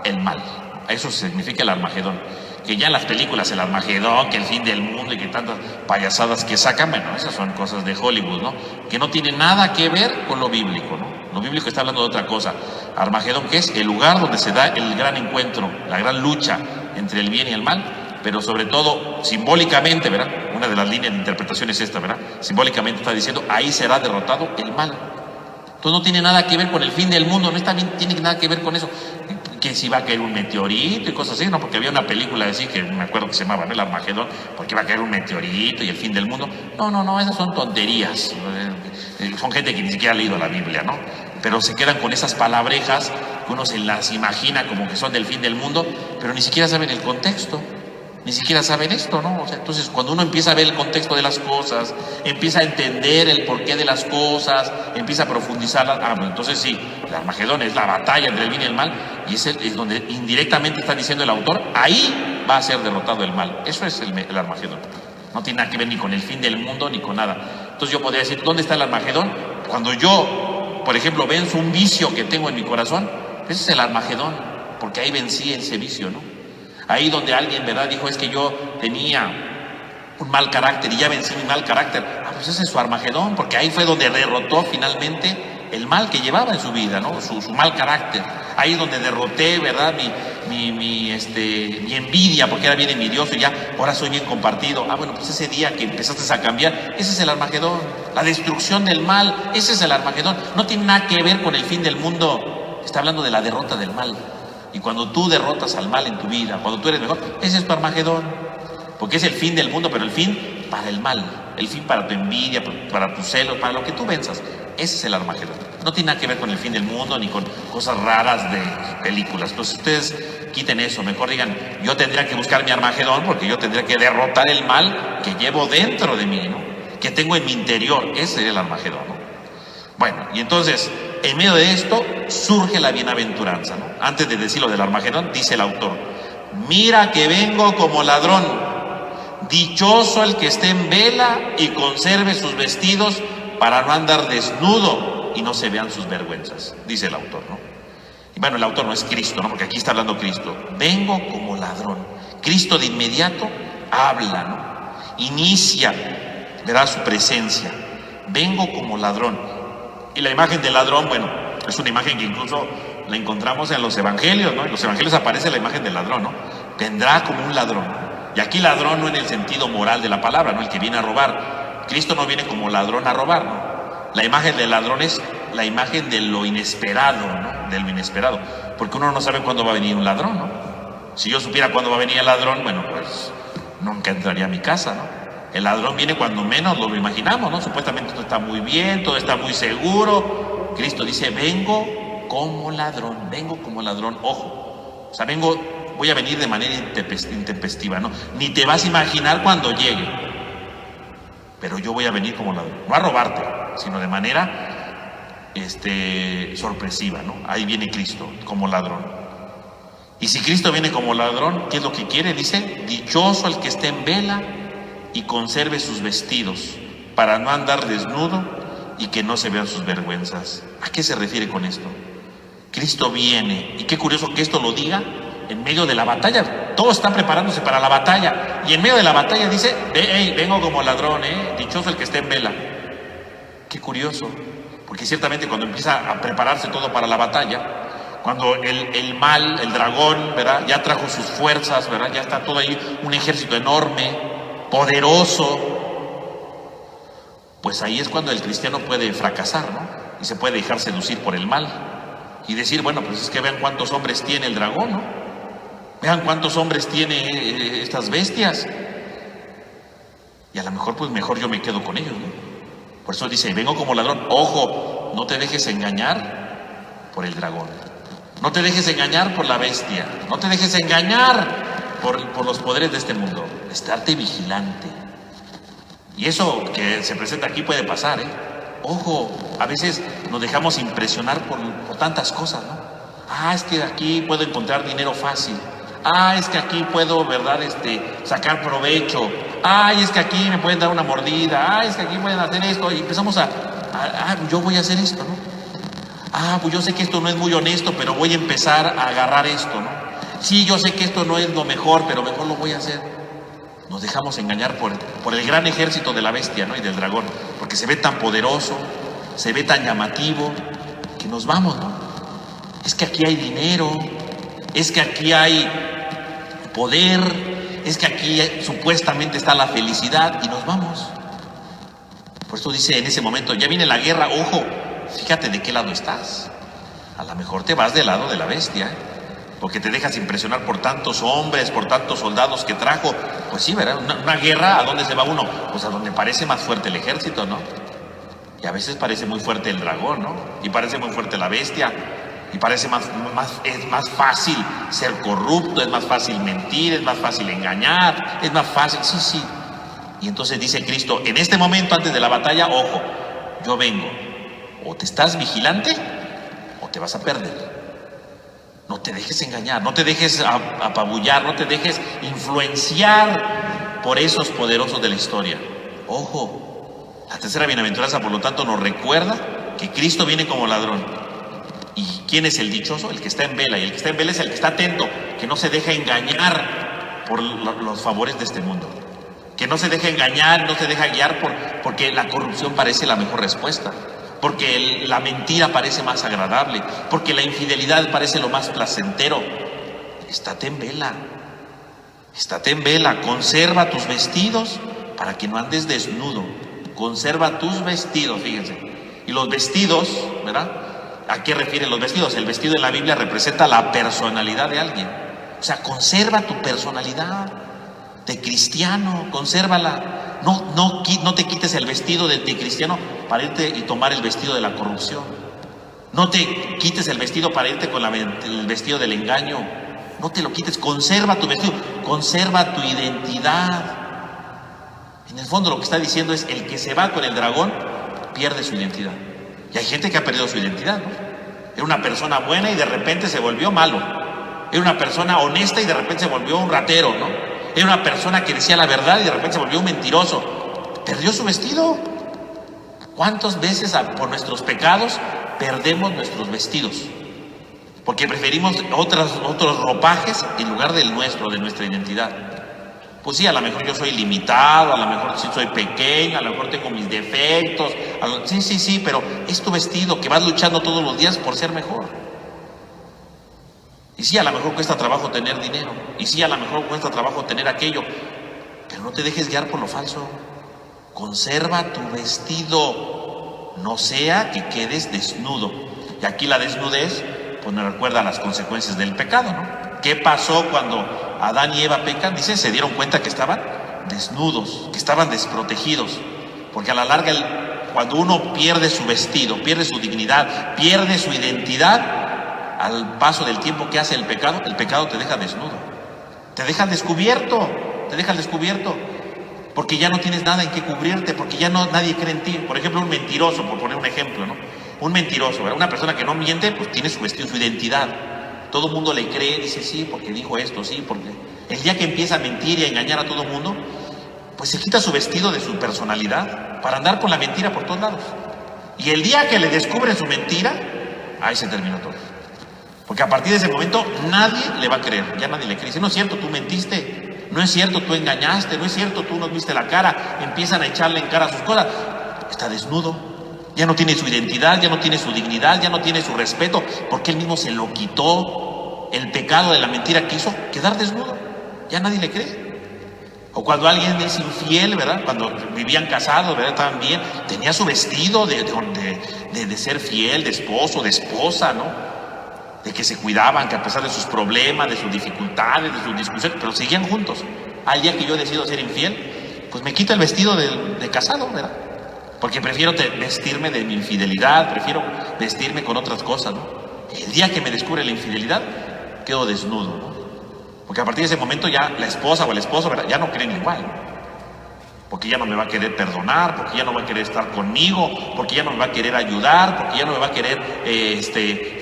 S1: el mal. Eso significa el Armagedón. Que ya en las películas el Armagedón, que el fin del mundo y que tantas payasadas que sacan, bueno, esas son cosas de Hollywood, ¿no? Que no tiene nada que ver con lo bíblico, ¿no? Lo bíblico está hablando de otra cosa. Armagedón, que es el lugar donde se da el gran encuentro, la gran lucha entre el bien y el mal, pero sobre todo simbólicamente, ¿verdad? Una de las líneas de interpretación es esta, ¿verdad? Simbólicamente está diciendo, ahí será derrotado el mal. Entonces no tiene nada que ver con el fin del mundo, no está bien, tiene nada que ver con eso. Que si va a caer un meteorito y cosas así, ¿no? Porque había una película así que me acuerdo que se llamaba, ¿no? El Armagedón, porque iba a caer un meteorito y el fin del mundo. No, esas son tonterías. Son gente que ni siquiera ha leído la Biblia, ¿no? Pero se quedan con esas palabrejas que uno se las imagina como que son del fin del mundo, pero ni siquiera saben el contexto. Ni siquiera saben esto, ¿no? O sea, entonces, cuando uno empieza a ver el contexto de las cosas, empieza a entender el porqué de las cosas, empieza a profundizar, bueno, entonces sí, el Armagedón es la batalla entre el bien y el mal, y es donde indirectamente está diciendo el autor, ahí va a ser derrotado el mal. Eso es el Armagedón. No tiene nada que ver ni con el fin del mundo ni con nada. Entonces yo podría decir, ¿dónde está el Armagedón? Cuando yo, por ejemplo, venzo un vicio que tengo en mi corazón, ese es el Armagedón, porque ahí vencí ese vicio, ¿no? Ahí donde alguien, ¿verdad?, dijo, es que yo tenía un mal carácter y ya vencí mi mal carácter. Pues ese es su Armagedón, porque ahí fue donde derrotó finalmente el mal que llevaba en su vida, ¿no? Su mal carácter. Ahí es donde derroté, ¿verdad?, mi envidia, porque era bien envidioso y ya, ahora soy bien compartido. Bueno, pues ese día que empezaste a cambiar, ese es el Armagedón. La destrucción del mal, ese es el Armagedón. No tiene nada que ver con el fin del mundo. Está hablando de la derrota del mal. Y cuando tú derrotas al mal en tu vida, cuando tú eres mejor, ese es tu Armagedón. Porque es el fin del mundo, pero el fin para el mal. El fin para tu envidia, para tus celos, para lo que tú venzas. Ese es el Armagedón. No tiene nada que ver con el fin del mundo ni con cosas raras de películas. Entonces ustedes quiten eso. Mejor digan, yo tendría que buscar mi Armagedón porque yo tendría que derrotar el mal que llevo dentro de mí, ¿no? Que tengo en mi interior. Ese es el Armagedón, ¿no? Bueno, y entonces, en medio de esto surge la bienaventuranza, ¿no? Antes de decir lo del Armagedón, dice el autor, mira que vengo como ladrón, dichoso el que esté en vela y conserve sus vestidos para no andar desnudo y no se vean sus vergüenzas, dice el autor, ¿no? Y bueno, el autor no es Cristo, ¿no? Porque aquí está hablando Cristo. Vengo como ladrón. Cristo de inmediato habla, ¿no? Inicia, verá su presencia. Vengo como ladrón. Y la imagen del ladrón, bueno, es una imagen que incluso la encontramos en los evangelios, ¿no? En los evangelios aparece la imagen del ladrón, ¿no? Vendrá como un ladrón. Y aquí ladrón no en el sentido moral de la palabra, ¿no? El que viene a robar. Cristo no viene como ladrón a robar, ¿no? La imagen del ladrón es la imagen de lo inesperado, ¿no? De lo inesperado. Porque uno no sabe cuándo va a venir un ladrón, ¿no? Si yo supiera cuándo va a venir el ladrón, bueno, pues nunca entraría a mi casa, ¿no? El ladrón viene cuando menos lo imaginamos, ¿no? Supuestamente todo está muy bien, todo está muy seguro. Cristo dice, vengo como ladrón, ojo. O sea, voy a venir de manera intempestiva, ¿no? Ni te vas a imaginar cuando llegue. Pero yo voy a venir como ladrón. No a robarte, sino de manera sorpresiva, ¿no? Ahí viene Cristo como ladrón. Y si Cristo viene como ladrón, ¿qué es lo que quiere? Dice, dichoso el que esté en vela y conserve sus vestidos para no andar desnudo y que no se vean sus vergüenzas. ¿A qué se refiere con esto? Cristo viene, y qué curioso que esto lo diga en medio de la batalla. Todos están preparándose para la batalla y en medio de la batalla dice, hey, vengo como ladrón, dichoso el que esté en vela. Qué curioso, porque ciertamente cuando empieza a prepararse todo para la batalla, cuando el mal, el dragón, ¿verdad?, ya trajo sus fuerzas, ¿verdad?, ya está todo ahí, un ejército enorme, poderoso, pues ahí es cuando el cristiano puede fracasar, ¿no? Y se puede dejar seducir por el mal y decir, bueno, pues es que vean cuántos hombres tiene el dragón, ¿no? Vean cuántos hombres tiene estas bestias. Y a lo mejor, pues mejor yo me quedo con ellos, ¿no? Por eso dice, vengo como ladrón. Ojo, no te dejes engañar por el dragón. No te dejes engañar por la bestia. No te dejes engañar por los poderes de este mundo. Estarte vigilante. Y eso que se presenta aquí puede pasar, ¿eh? Ojo, a veces nos dejamos impresionar por tantas cosas, ¿no? Es que aquí puedo encontrar dinero fácil. Es que aquí puedo, ¿verdad?, sacar provecho. Es que aquí me pueden dar una mordida. Es que aquí pueden hacer esto. Y empezamos yo voy a hacer esto, ¿no? Pues yo sé que esto no es muy honesto, pero voy a empezar a agarrar esto, ¿no? Sí, yo sé que esto no es lo mejor, pero mejor lo voy a hacer. Nos dejamos engañar por el gran ejército de la bestia, ¿no?, y del dragón, porque se ve tan poderoso, se ve tan llamativo, que nos vamos, ¿no? Es que aquí hay dinero, es que aquí hay poder, es que aquí supuestamente está la felicidad y nos vamos. Por eso dice en ese momento, ya viene la guerra, ojo, fíjate de qué lado estás. A lo mejor te vas del lado de la bestia, porque te dejas impresionar por tantos hombres, por tantos soldados que trajo. Pues sí, ¿verdad? Una guerra, ¿a dónde se va uno? Pues a donde parece más fuerte el ejército, ¿no? Y a veces parece muy fuerte el dragón, ¿no? Y parece muy fuerte la bestia. Y parece es más fácil ser corrupto, es más fácil mentir, es más fácil engañar, es más fácil, sí. Y entonces dice Cristo, en este momento antes de la batalla, ojo, yo vengo, o te estás vigilante o te vas a perder. No te dejes engañar, no te dejes apabullar, no te dejes influenciar por esos poderosos de la historia. Ojo, la tercera bienaventuranza, por lo tanto, nos recuerda que Cristo viene como ladrón. ¿Y quién es el dichoso? El que está en vela. Y el que está en vela es el que está atento, que no se deja engañar por los favores de este mundo. Que no se deja engañar, no se deja guiar porque la corrupción parece la mejor respuesta. Porque la mentira parece más agradable. Porque la infidelidad parece lo más placentero. Estate en vela. Estate en vela. Conserva tus vestidos para que no andes desnudo. Conserva tus vestidos, fíjense. Y los vestidos, ¿verdad? ¿A qué refieren los vestidos? El vestido en la Biblia representa la personalidad de alguien. O sea, conserva tu personalidad de cristiano, consérvala. No te quites el vestido de cristiano para irte y tomar el vestido de la corrupción. No te quites el vestido para irte con el vestido del engaño. No te lo quites, conserva tu vestido, conserva tu identidad. En el fondo lo que está diciendo es, el que se va con el dragón pierde su identidad. Y hay gente que ha perdido su identidad, ¿no? Era una persona buena y de repente se volvió malo. Era una persona honesta y de repente se volvió un ratero, ¿no? Era una persona que decía la verdad y de repente se volvió un mentiroso. Perdió su vestido. ¿Cuántas veces por nuestros pecados perdemos nuestros vestidos? Porque preferimos otros ropajes en lugar del nuestro, de nuestra identidad. Pues sí, a lo mejor yo soy limitado, a lo mejor sí soy pequeño, a lo mejor tengo mis defectos, sí, pero es tu vestido que vas luchando todos los días por ser mejor. Y sí, a lo mejor cuesta trabajo tener dinero, y sí, a lo mejor cuesta trabajo tener aquello, pero no te dejes guiar por lo falso. Conserva tu vestido, no sea que quedes desnudo. Y aquí la desnudez, pues nos recuerda las consecuencias del pecado, ¿no? ¿Qué pasó cuando Adán y Eva pecan? Dice, se dieron cuenta que estaban desnudos, que estaban desprotegidos. Porque a la larga, cuando uno pierde su vestido, pierde su dignidad, pierde su identidad, al paso del tiempo que hace el pecado te deja desnudo. Te deja descubierto, porque ya no tienes nada en qué cubrirte, porque ya nadie cree en ti. Por ejemplo, un mentiroso, por poner un ejemplo, ¿no? Un mentiroso, ¿verdad? Una persona que no miente, pues tiene su vestido, su identidad. Todo el mundo le cree, dice sí, porque dijo esto, sí, porque... El día que empieza a mentir y a engañar a todo el mundo, pues se quita su vestido de su personalidad para andar con la mentira por todos lados. Y el día que le descubren su mentira, ahí se terminó todo. Porque a partir de ese momento nadie le va a creer, ya nadie le cree. Dice, no es cierto, tú mentiste, no es cierto, tú engañaste, no es cierto, tú nos viste la cara. Empiezan a echarle en cara sus cosas. Está desnudo, ya no tiene su identidad, ya no tiene su dignidad, ya no tiene su respeto, porque él mismo se lo quitó. El pecado de la mentira que hizo quedar desnudo, ya nadie le cree. O cuando alguien es infiel, ¿verdad? Cuando vivían casados, ¿verdad? Estaban bien, tenía su vestido de ser fiel, de esposo, de esposa, ¿no? De que se cuidaban, que a pesar de sus problemas, de sus dificultades, de sus discusiones, pero seguían juntos. Al día que yo decido ser infiel, pues me quito el vestido de casado, ¿verdad? Porque prefiero vestirme de mi infidelidad, prefiero vestirme con otras cosas, ¿no? El día que me descubre la infidelidad, quedo desnudo, ¿no? Porque a partir de ese momento ya la esposa o el esposo, ¿verdad? Ya no creen igual, ¿no? Porque ya no me va a querer perdonar, porque ya no va a querer estar conmigo, porque ya no me va a querer ayudar, porque ya no me va a querer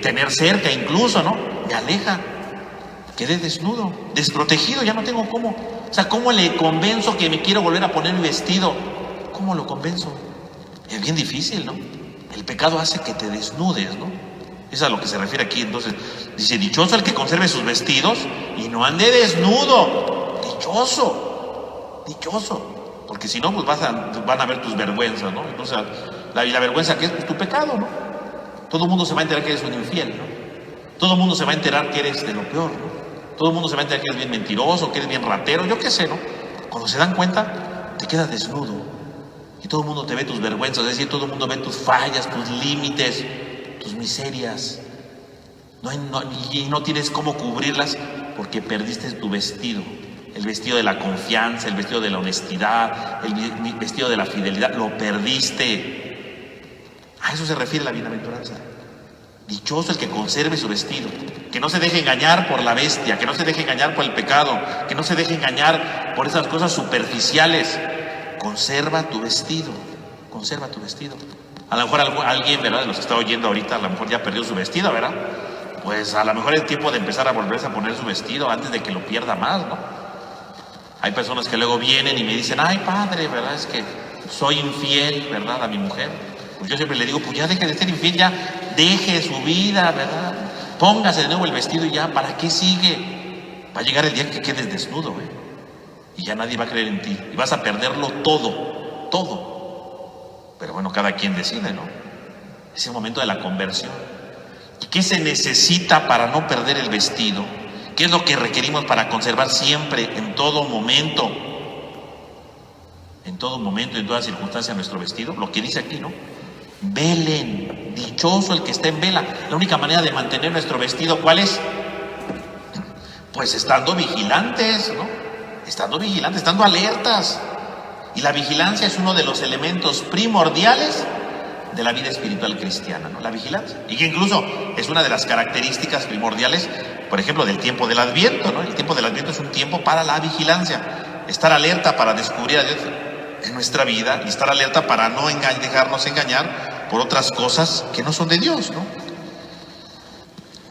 S1: tener cerca incluso, ¿no? Me aleja, quedé desnudo, desprotegido, ya no tengo cómo. O sea, ¿cómo le convenzo que me quiero volver a poner mi vestido? ¿Cómo lo convenzo? Es bien difícil, ¿no? El pecado hace que te desnudes, ¿no? Es a lo que se refiere aquí. Entonces dice, dichoso el que conserve sus vestidos y no ande desnudo. Dichoso, porque si no, pues van a ver tus vergüenzas, ¿no? Entonces la vergüenza que es, pues, tu pecado, ¿no? Todo el mundo se va a enterar que eres un infiel, ¿no? Todo el mundo se va a enterar que eres de lo peor, ¿no? Todo el mundo se va a enterar que eres bien mentiroso, que eres bien ratero, yo qué sé, ¿no? Cuando se dan cuenta, te quedas desnudo. Y todo el mundo te ve tus vergüenzas, es decir, todo el mundo ve tus fallas, tus límites, tus miserias. Y no tienes cómo cubrirlas porque perdiste tu vestido. El vestido de la confianza, el vestido de la honestidad, el vestido de la fidelidad, lo perdiste. A eso se refiere la bienaventuranza. Dichoso el que conserve su vestido, que no se deje engañar por la bestia, que no se deje engañar por el pecado, que no se deje engañar por esas cosas superficiales. Conserva tu vestido, conserva tu vestido. A lo mejor alguien, ¿verdad?, de los que está oyendo ahorita, a lo mejor ya perdió su vestido, ¿verdad? Pues a lo mejor es tiempo de empezar a volverse a poner su vestido antes de que lo pierda más, ¿no? Hay personas que luego vienen y me dicen, ay padre, ¿verdad? Es que soy infiel, ¿verdad?, a mi mujer. Pues yo siempre le digo, pues ya deje de ser infiel, ya deje su vida, ¿verdad? Póngase de nuevo el vestido y ya, ¿para qué sigue? Va a llegar el día que quedes desnudo, ¿eh? Y ya nadie va a creer en ti. Y vas a perderlo todo, todo. Pero bueno, cada quien decide, ¿no? Es el momento de la conversión. ¿Y qué se necesita para no perder el vestido? ¿Qué es lo que requerimos para conservar siempre, en todo momento, en toda circunstancia, nuestro vestido? Lo que dice aquí, ¿no? Velen, dichoso el que está en vela. La única manera de mantener nuestro vestido, ¿cuál es? Pues estando vigilantes, ¿no? Estando vigilantes, estando alertas. Y la vigilancia es uno de los elementos primordiales de la vida espiritual cristiana, ¿no? La vigilancia. Y que incluso es una de las características primordiales, por ejemplo, del tiempo del Adviento, ¿no? El tiempo del Adviento es un tiempo para la vigilancia. Estar alerta para descubrir a Dios en nuestra vida y estar alerta para no dejarnos engañar por otras cosas que no son de Dios, ¿no?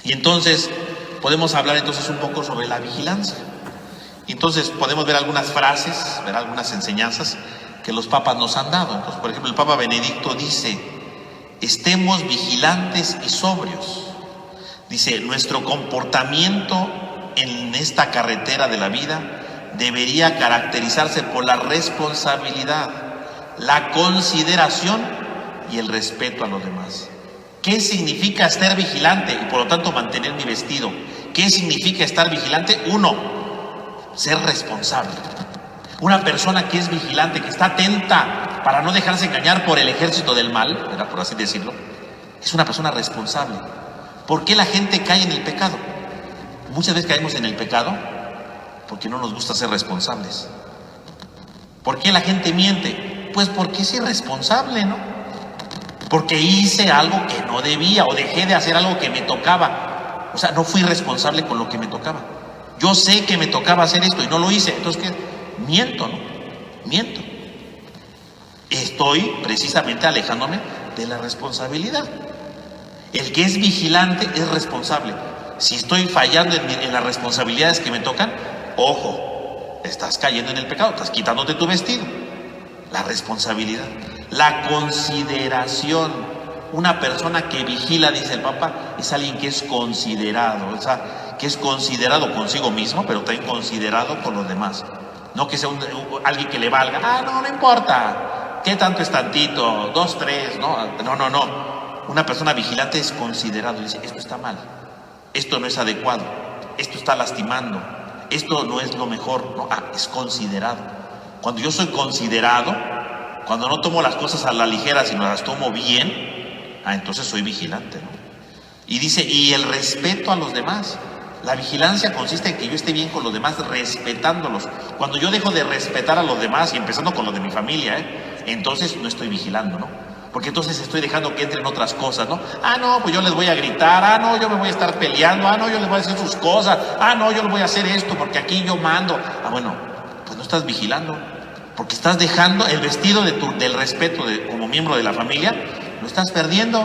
S1: Y entonces podemos hablar entonces un poco sobre la vigilancia. Y entonces podemos ver algunas frases, ver algunas enseñanzas que los papas nos han dado. Entonces, por ejemplo, el Papa Benedicto dice, estemos vigilantes y sobrios. Dice, nuestro comportamiento en esta carretera de la vida debería caracterizarse por la responsabilidad, la consideración y el respeto a los demás. ¿Qué significa estar vigilante y por lo tanto mantener mi vestido? ¿Qué significa estar vigilante? Uno, ser responsable. Una persona que es vigilante, que está atenta para no dejarse engañar por el ejército del mal, ¿verdad?, por así decirlo, es una persona responsable. ¿Por qué la gente cae en el pecado? Muchas veces caemos en el pecado porque no nos gusta ser responsables. ¿Por qué la gente miente? Pues porque es irresponsable, ¿no? Porque hice algo que no debía o dejé de hacer algo que me tocaba. O sea, no fui responsable con lo que me tocaba. Yo sé que me tocaba hacer esto y no lo hice. Entonces, ¿qué? Miento, ¿no? Miento. Estoy precisamente alejándome de la responsabilidad. El que es vigilante es responsable. Si estoy fallando en las responsabilidades que me tocan, ojo, estás cayendo en el pecado, estás quitándote tu vestido. La responsabilidad, la consideración. Una persona que vigila, dice el Papa, es alguien que es considerado, o sea, que es considerado consigo mismo, pero también considerado por los demás. No que sea alguien que le valga, no importa, ¿qué tanto es tantito? 2, 3, no. Una persona vigilante es considerado, dice, esto está mal, esto no es adecuado, esto está lastimando, esto no es lo mejor, no, es considerado. Cuando yo soy considerado, cuando no tomo las cosas a la ligera, sino las tomo bien, entonces soy vigilante, ¿no? Y dice, y el respeto a los demás. La vigilancia consiste en que yo esté bien con los demás, respetándolos. Cuando yo dejo de respetar a los demás, y empezando con los de mi familia, entonces no estoy vigilando, ¿no? Porque entonces estoy dejando que entren otras cosas, ¿no? No, pues yo les voy a gritar, no, yo me voy a estar peleando, no, yo les voy a decir sus cosas, no, yo les voy a hacer esto porque aquí yo mando. Bueno, pues no estás vigilando, porque estás dejando el vestido del respeto como miembro de la familia, lo estás perdiendo.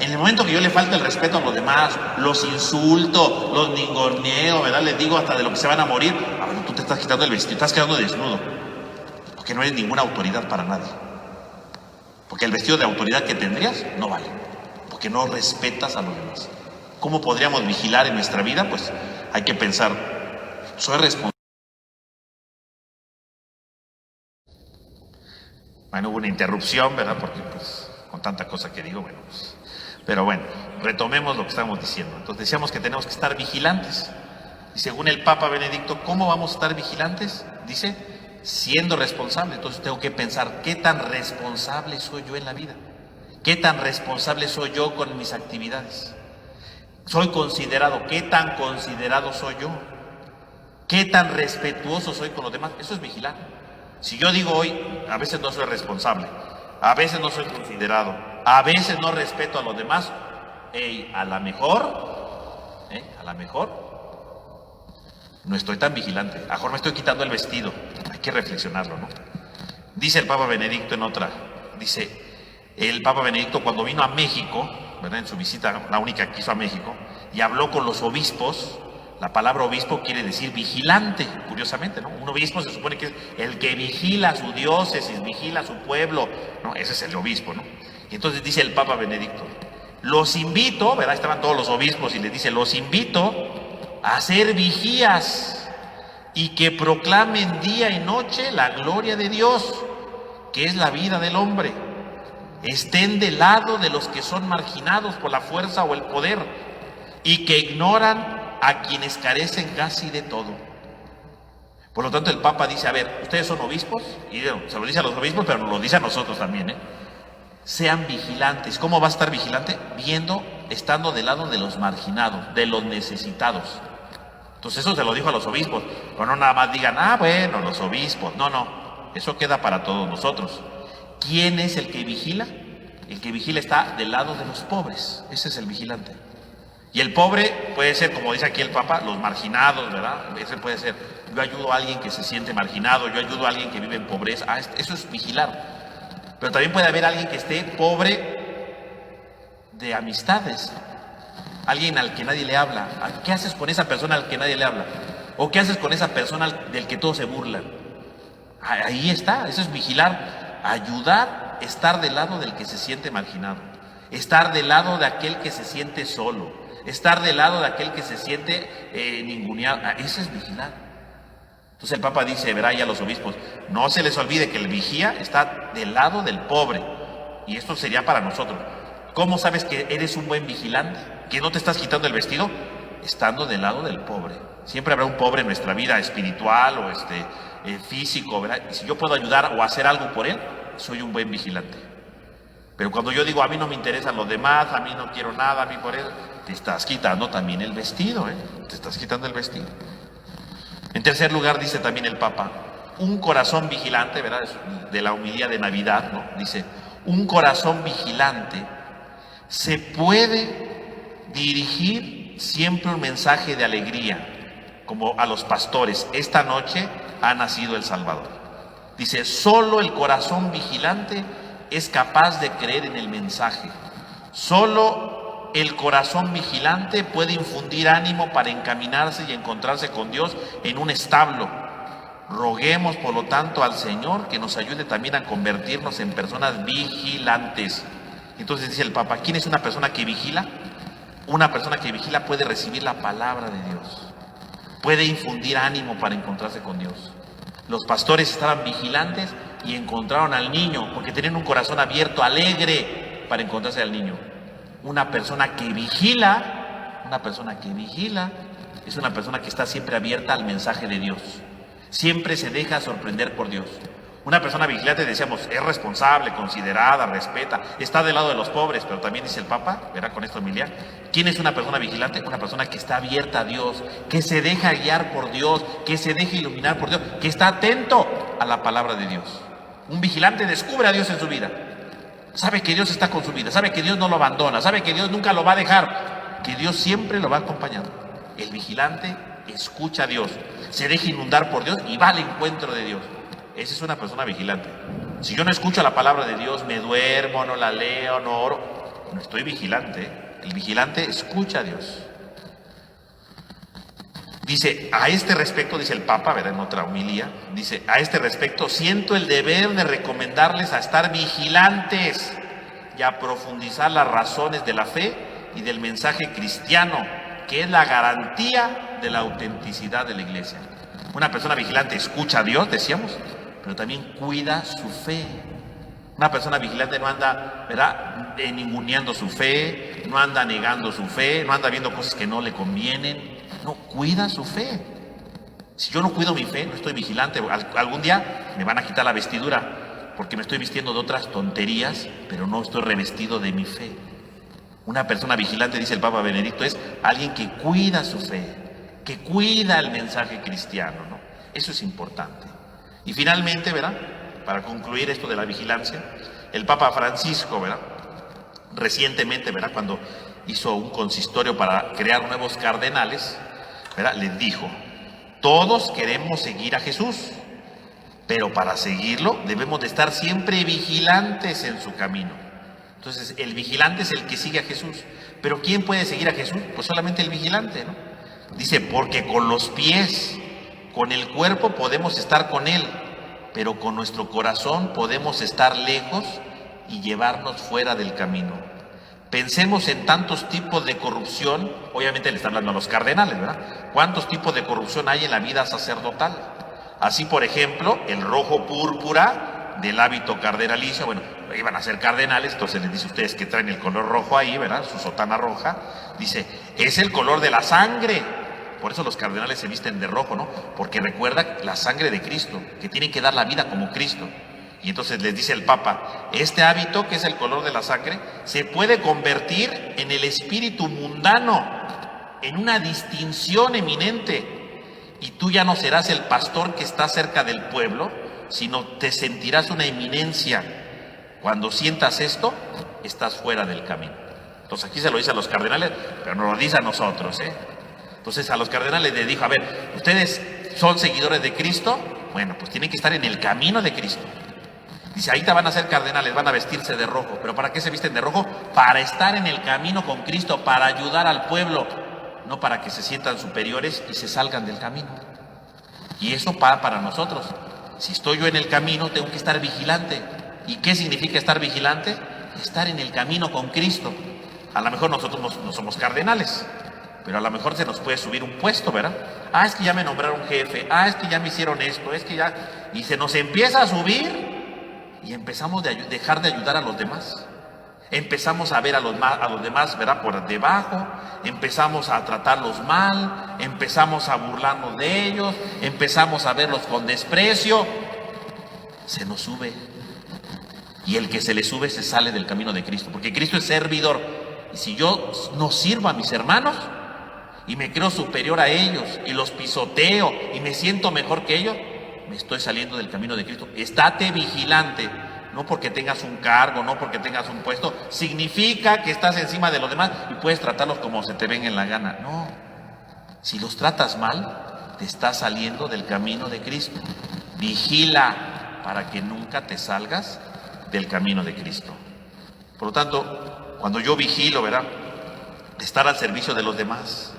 S1: En el momento que yo le falta el respeto a los demás, los insulto, los ningoneo, ¿verdad? Les digo hasta de lo que se van a morir. Bueno, tú te estás quitando el vestido, estás quedando desnudo. Porque no eres ninguna autoridad para nadie. Porque el vestido de autoridad que tendrías no vale. Porque no respetas a los demás. ¿Cómo podríamos vigilar en nuestra vida? Pues hay que pensar, soy responsable. Bueno, hubo una interrupción, ¿verdad? Porque pues con tanta cosa que digo, bueno, pues... Pero bueno, retomemos lo que estábamos diciendo. Entonces decíamos que tenemos que estar vigilantes. Y según el Papa Benedicto, ¿cómo vamos a estar vigilantes? Dice, siendo responsable. Entonces tengo que pensar, ¿qué tan responsable soy yo en la vida? ¿Qué tan responsable soy yo con mis actividades? Soy considerado, ¿qué tan considerado soy yo? ¿Qué tan respetuoso soy con los demás? Eso es vigilar. Si yo digo hoy, a veces no soy responsable, a veces no soy considerado, a veces no respeto a los demás, a lo mejor no estoy tan vigilante, a lo mejor me estoy quitando el vestido. Hay que reflexionarlo, ¿no? Dice el Papa Benedicto en otra, dice, el Papa Benedicto cuando vino a México, ¿verdad? En su visita, la única que hizo a México, y habló con los obispos. La palabra obispo quiere decir vigilante, curiosamente, ¿no? Un obispo se supone que es el que vigila su diócesis, vigila su pueblo, ¿no? Ese es el obispo, ¿no? Y entonces dice el Papa Benedicto, los invito, ¿verdad? Estaban todos los obispos y les dice, los invito a ser vigías y que proclamen día y noche la gloria de Dios, que es la vida del hombre. Estén del lado de los que son marginados por la fuerza o el poder y que ignoran a quienes carecen casi de todo. Por lo tanto, el Papa dice, a ver, ustedes son obispos, y se lo dice a los obispos, pero nos lo dice a nosotros también, sean vigilantes. ¿Cómo va a estar vigilante? Estando del lado de los marginados, de los necesitados. Entonces eso se lo dijo a los obispos, pero no nada más digan, bueno, los obispos. No, eso queda para todos nosotros. ¿Quién es el que vigila? El que vigila está del lado de los pobres, ese es el vigilante. Y el pobre puede ser, como dice aquí el Papa, los marginados, ¿verdad? Ese puede ser, yo ayudo a alguien que se siente marginado, yo ayudo a alguien que vive en pobreza. Eso es vigilar. Pero también puede haber alguien que esté pobre de amistades, alguien al que nadie le habla. ¿Qué haces con esa persona al que nadie le habla? ¿O qué haces con esa persona del que todos se burlan? Ahí está, eso es vigilar, ayudar, estar del lado del que se siente marginado, estar del lado de aquel que se siente solo, estar del lado de aquel que se siente ninguneado. Eso es vigilar. Entonces el Papa dice, verá ya a los obispos, no se les olvide que el vigía está del lado del pobre. Y esto sería para nosotros. ¿Cómo sabes que eres un buen vigilante? ¿Que no te estás quitando el vestido? Estando del lado del pobre. Siempre habrá un pobre en nuestra vida espiritual o físico, ¿verdad? Y si yo puedo ayudar o hacer algo por él, soy un buen vigilante. Pero cuando yo digo, a mí no me interesan los demás, a mí no quiero nada, a mí por eso, te estás quitando también el vestido, te estás quitando el vestido. En tercer lugar, dice también el Papa, un corazón vigilante, ¿verdad? De la homilía de Navidad, ¿no? Dice, un corazón vigilante se puede dirigir siempre un mensaje de alegría, como a los pastores, esta noche ha nacido el Salvador. Dice, solo el corazón vigilante es capaz de creer en el mensaje. Solo el corazón vigilante puede infundir ánimo para encaminarse y encontrarse con Dios en un establo. Roguemos, por lo tanto, al Señor que nos ayude también a convertirnos en personas vigilantes. Entonces dice el Papa, ¿quién es una persona que vigila? Una persona que vigila puede recibir la palabra de Dios, puede infundir ánimo para encontrarse con Dios. Los pastores estaban vigilantes y encontraron al niño porque tenían un corazón abierto, alegre para encontrarse al niño. Una persona que vigila es una persona que está siempre abierta al mensaje de Dios, siempre se deja sorprender por Dios. Una persona vigilante, decíamos, es responsable, considerada, respeta, está del lado de los pobres, pero también dice el Papa, verá con esta homilía, ¿quién es una persona vigilante? Una persona que está abierta a Dios, que se deja guiar por Dios, que se deja iluminar por Dios, que está atento a la palabra de Dios. Un vigilante descubre a Dios en su vida, sabe que Dios está con su vida, sabe que Dios no lo abandona, sabe que Dios nunca lo va a dejar, que Dios siempre lo va acompañando. El vigilante escucha a Dios, se deja inundar por Dios y va al encuentro de Dios. Esa es una persona vigilante. Si yo no escucho la palabra de Dios, me duermo, no la leo, no oro, no estoy vigilante. El vigilante escucha a Dios. Dice, a este respecto, dice el Papa, ¿verdad? En otra homilía, dice, a este respecto siento el deber de recomendarles a estar vigilantes y a profundizar las razones de la fe y del mensaje cristiano, que es la garantía de la autenticidad de la iglesia. Una persona vigilante escucha a Dios, decíamos, pero también cuida su fe. Una persona vigilante no anda, ¿verdad?, ninguneando su fe, no anda negando su fe, no anda viendo cosas que no le convienen. No, cuida su fe. Si yo no cuido mi fe, no estoy vigilante. Algún día me van a quitar la vestidura porque me estoy vistiendo de otras tonterías, pero no estoy revestido de mi fe. Una persona vigilante, dice el Papa Benedicto, es alguien que cuida su fe, que cuida el mensaje cristiano, ¿no? Eso es importante. Y finalmente, ¿verdad?, para concluir esto de la vigilancia, el Papa Francisco, ¿verdad?, recientemente, ¿verdad?, cuando hizo un consistorio para crear nuevos cardenales, ¿verdad?, les dijo: todos queremos seguir a Jesús, pero para seguirlo debemos de estar siempre vigilantes en su camino. Entonces, el vigilante es el que sigue a Jesús. ¿Pero quién puede seguir a Jesús? Pues solamente el vigilante, ¿no? Dice, porque con los pies, con el cuerpo podemos estar con Él, pero con nuestro corazón podemos estar lejos y llevarnos fuera del camino. Pensemos en tantos tipos de corrupción, obviamente le está hablando a los cardenales, ¿verdad? ¿Cuántos tipos de corrupción hay en la vida sacerdotal? Así, por ejemplo, el rojo púrpura del hábito cardenalicio, bueno, iban a ser cardenales, entonces les dice a ustedes que traen el color rojo ahí, ¿verdad?, su sotana roja, dice, es el color de la sangre. Por eso los cardenales se visten de rojo, ¿no? Porque recuerda la sangre de Cristo, que tienen que dar la vida como Cristo. Y entonces les dice el Papa, este hábito, que es el color de la sangre, se puede convertir en el espíritu mundano, en una distinción eminente. Y tú ya no serás el pastor que está cerca del pueblo, sino te sentirás una eminencia. Cuando sientas esto, estás fuera del camino. Entonces aquí se lo dice a los cardenales, pero nos lo dice a nosotros, ¿eh? Entonces a los cardenales les dijo, a ver, ¿ustedes son seguidores de Cristo? Bueno, pues tienen que estar en el camino de Cristo. Dice, ahí te van a ser cardenales, van a vestirse de rojo. ¿Pero para qué se visten de rojo? Para estar en el camino con Cristo, para ayudar al pueblo, no para que se sientan superiores y se salgan del camino. Y eso para nosotros. Si estoy yo en el camino, tengo que estar vigilante. ¿Y qué significa estar vigilante? Estar en el camino con Cristo. A lo mejor nosotros no somos cardenales, pero a lo mejor se nos puede subir un puesto, ¿verdad? Ah, es que ya me nombraron jefe. Ah, es que ya me hicieron esto. Es que ya... Y se nos empieza a subir y empezamos a dejar de ayudar a los demás. Empezamos a ver a los demás, ¿verdad?, por debajo. Empezamos a tratarlos mal. Empezamos a burlarnos de ellos. Empezamos a verlos con desprecio. Se nos sube. Y el que se le sube se sale del camino de Cristo. Porque Cristo es servidor. Y si yo no sirvo a mis hermanos y me creo superior a ellos y los pisoteo y me siento mejor que ellos, me estoy saliendo del camino de Cristo. Estate vigilante. No porque tengas un cargo, no porque tengas un puesto, significa que estás encima de los demás y puedes tratarlos como se te venga en la gana. No. Si los tratas mal, te estás saliendo del camino de Cristo. Vigila para que nunca te salgas del camino de Cristo. Por lo tanto, cuando yo vigilo, ¿verdad?, estar al servicio de los demás.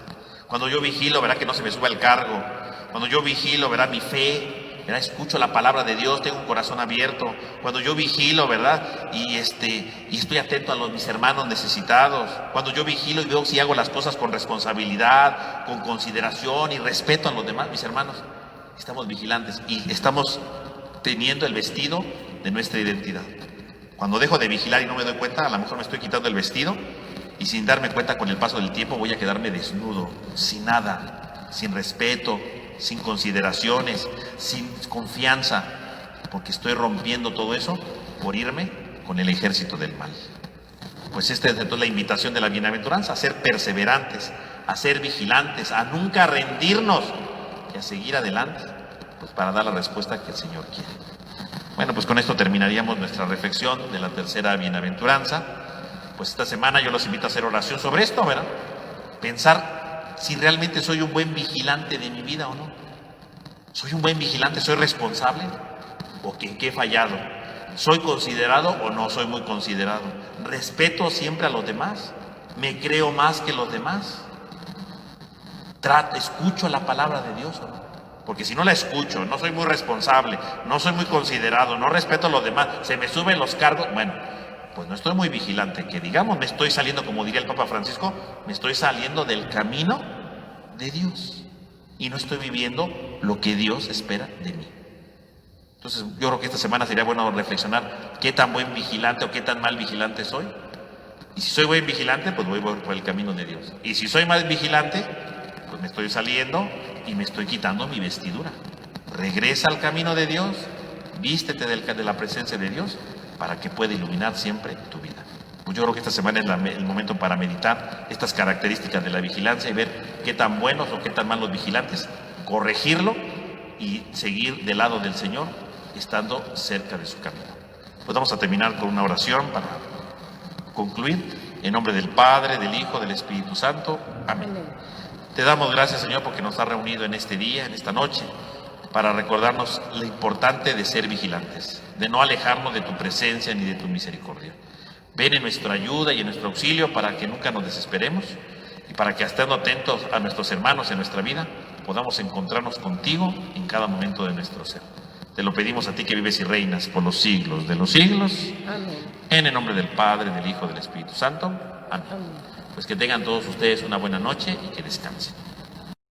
S1: Cuando yo vigilo, ¿verdad?, que no se me suba el cargo. Cuando yo vigilo, ¿verdad?, mi fe, ¿verdad?, escucho la palabra de Dios, tengo un corazón abierto. Cuando yo vigilo, ¿verdad?, y estoy atento a mis hermanos necesitados. Cuando yo vigilo y veo si hago las cosas con responsabilidad, con consideración y respeto a los demás, mis hermanos, estamos vigilantes y estamos teniendo el vestido de nuestra identidad. Cuando dejo de vigilar y no me doy cuenta, a lo mejor me estoy quitando el vestido y sin darme cuenta, con el paso del tiempo voy a quedarme desnudo, sin nada, sin respeto, sin consideraciones, sin confianza, porque estoy rompiendo todo eso por irme con el ejército del mal. Pues esta es entonces la invitación de la bienaventuranza, a ser perseverantes, a ser vigilantes, a nunca rendirnos y a seguir adelante, pues para dar la respuesta que el Señor quiere. Bueno, pues con esto terminaríamos nuestra reflexión de la tercera bienaventuranza. Pues esta semana yo los invito a hacer oración sobre esto, ¿verdad? Pensar si realmente soy un buen vigilante de mi vida o no. ¿Soy un buen vigilante? ¿Soy responsable? ¿O qué he fallado? ¿Soy considerado o no soy muy considerado? ¿Respeto siempre a los demás? ¿Me creo más que los demás? ¿Escucho la palabra de Dios o no? Porque si no la escucho, no soy muy responsable, no soy muy considerado, no respeto a los demás, se me suben los cargos, bueno, pues no estoy muy vigilante. Que digamos, me estoy saliendo, como diría el Papa Francisco, me estoy saliendo del camino de Dios y no estoy viviendo lo que Dios espera de mí. Entonces yo creo que esta semana sería bueno reflexionar qué tan buen vigilante o qué tan mal vigilante soy. Y si soy buen vigilante, pues voy por el camino de Dios. Y si soy mal vigilante, me estoy saliendo y me estoy quitando mi vestidura. Regresa al camino de Dios, vístete de la presencia de Dios para que pueda iluminar siempre tu vida. Pues yo creo que esta semana es el momento para meditar estas características de la vigilancia y ver qué tan buenos o qué tan malos vigilantes, corregirlo y seguir del lado del Señor, estando cerca de su camino. Pues vamos a terminar con una oración para concluir. En nombre del Padre, del Hijo, del Espíritu Santo. Amén. Te damos gracias, Señor, porque nos has reunido en este día, en esta noche, para recordarnos lo importante de ser vigilantes, de no alejarnos de tu presencia ni de tu misericordia. Ven en nuestra ayuda y en nuestro auxilio para que nunca nos desesperemos y para que, estando atentos a nuestros hermanos en nuestra vida, podamos encontrarnos contigo en cada momento de nuestro ser. Te lo pedimos a ti que vives y reinas por los siglos de los siglos.
S2: Amén.
S1: En el nombre del Padre, del Hijo y del Espíritu Santo. Amén. Pues que tengan todos ustedes una buena noche y que descansen.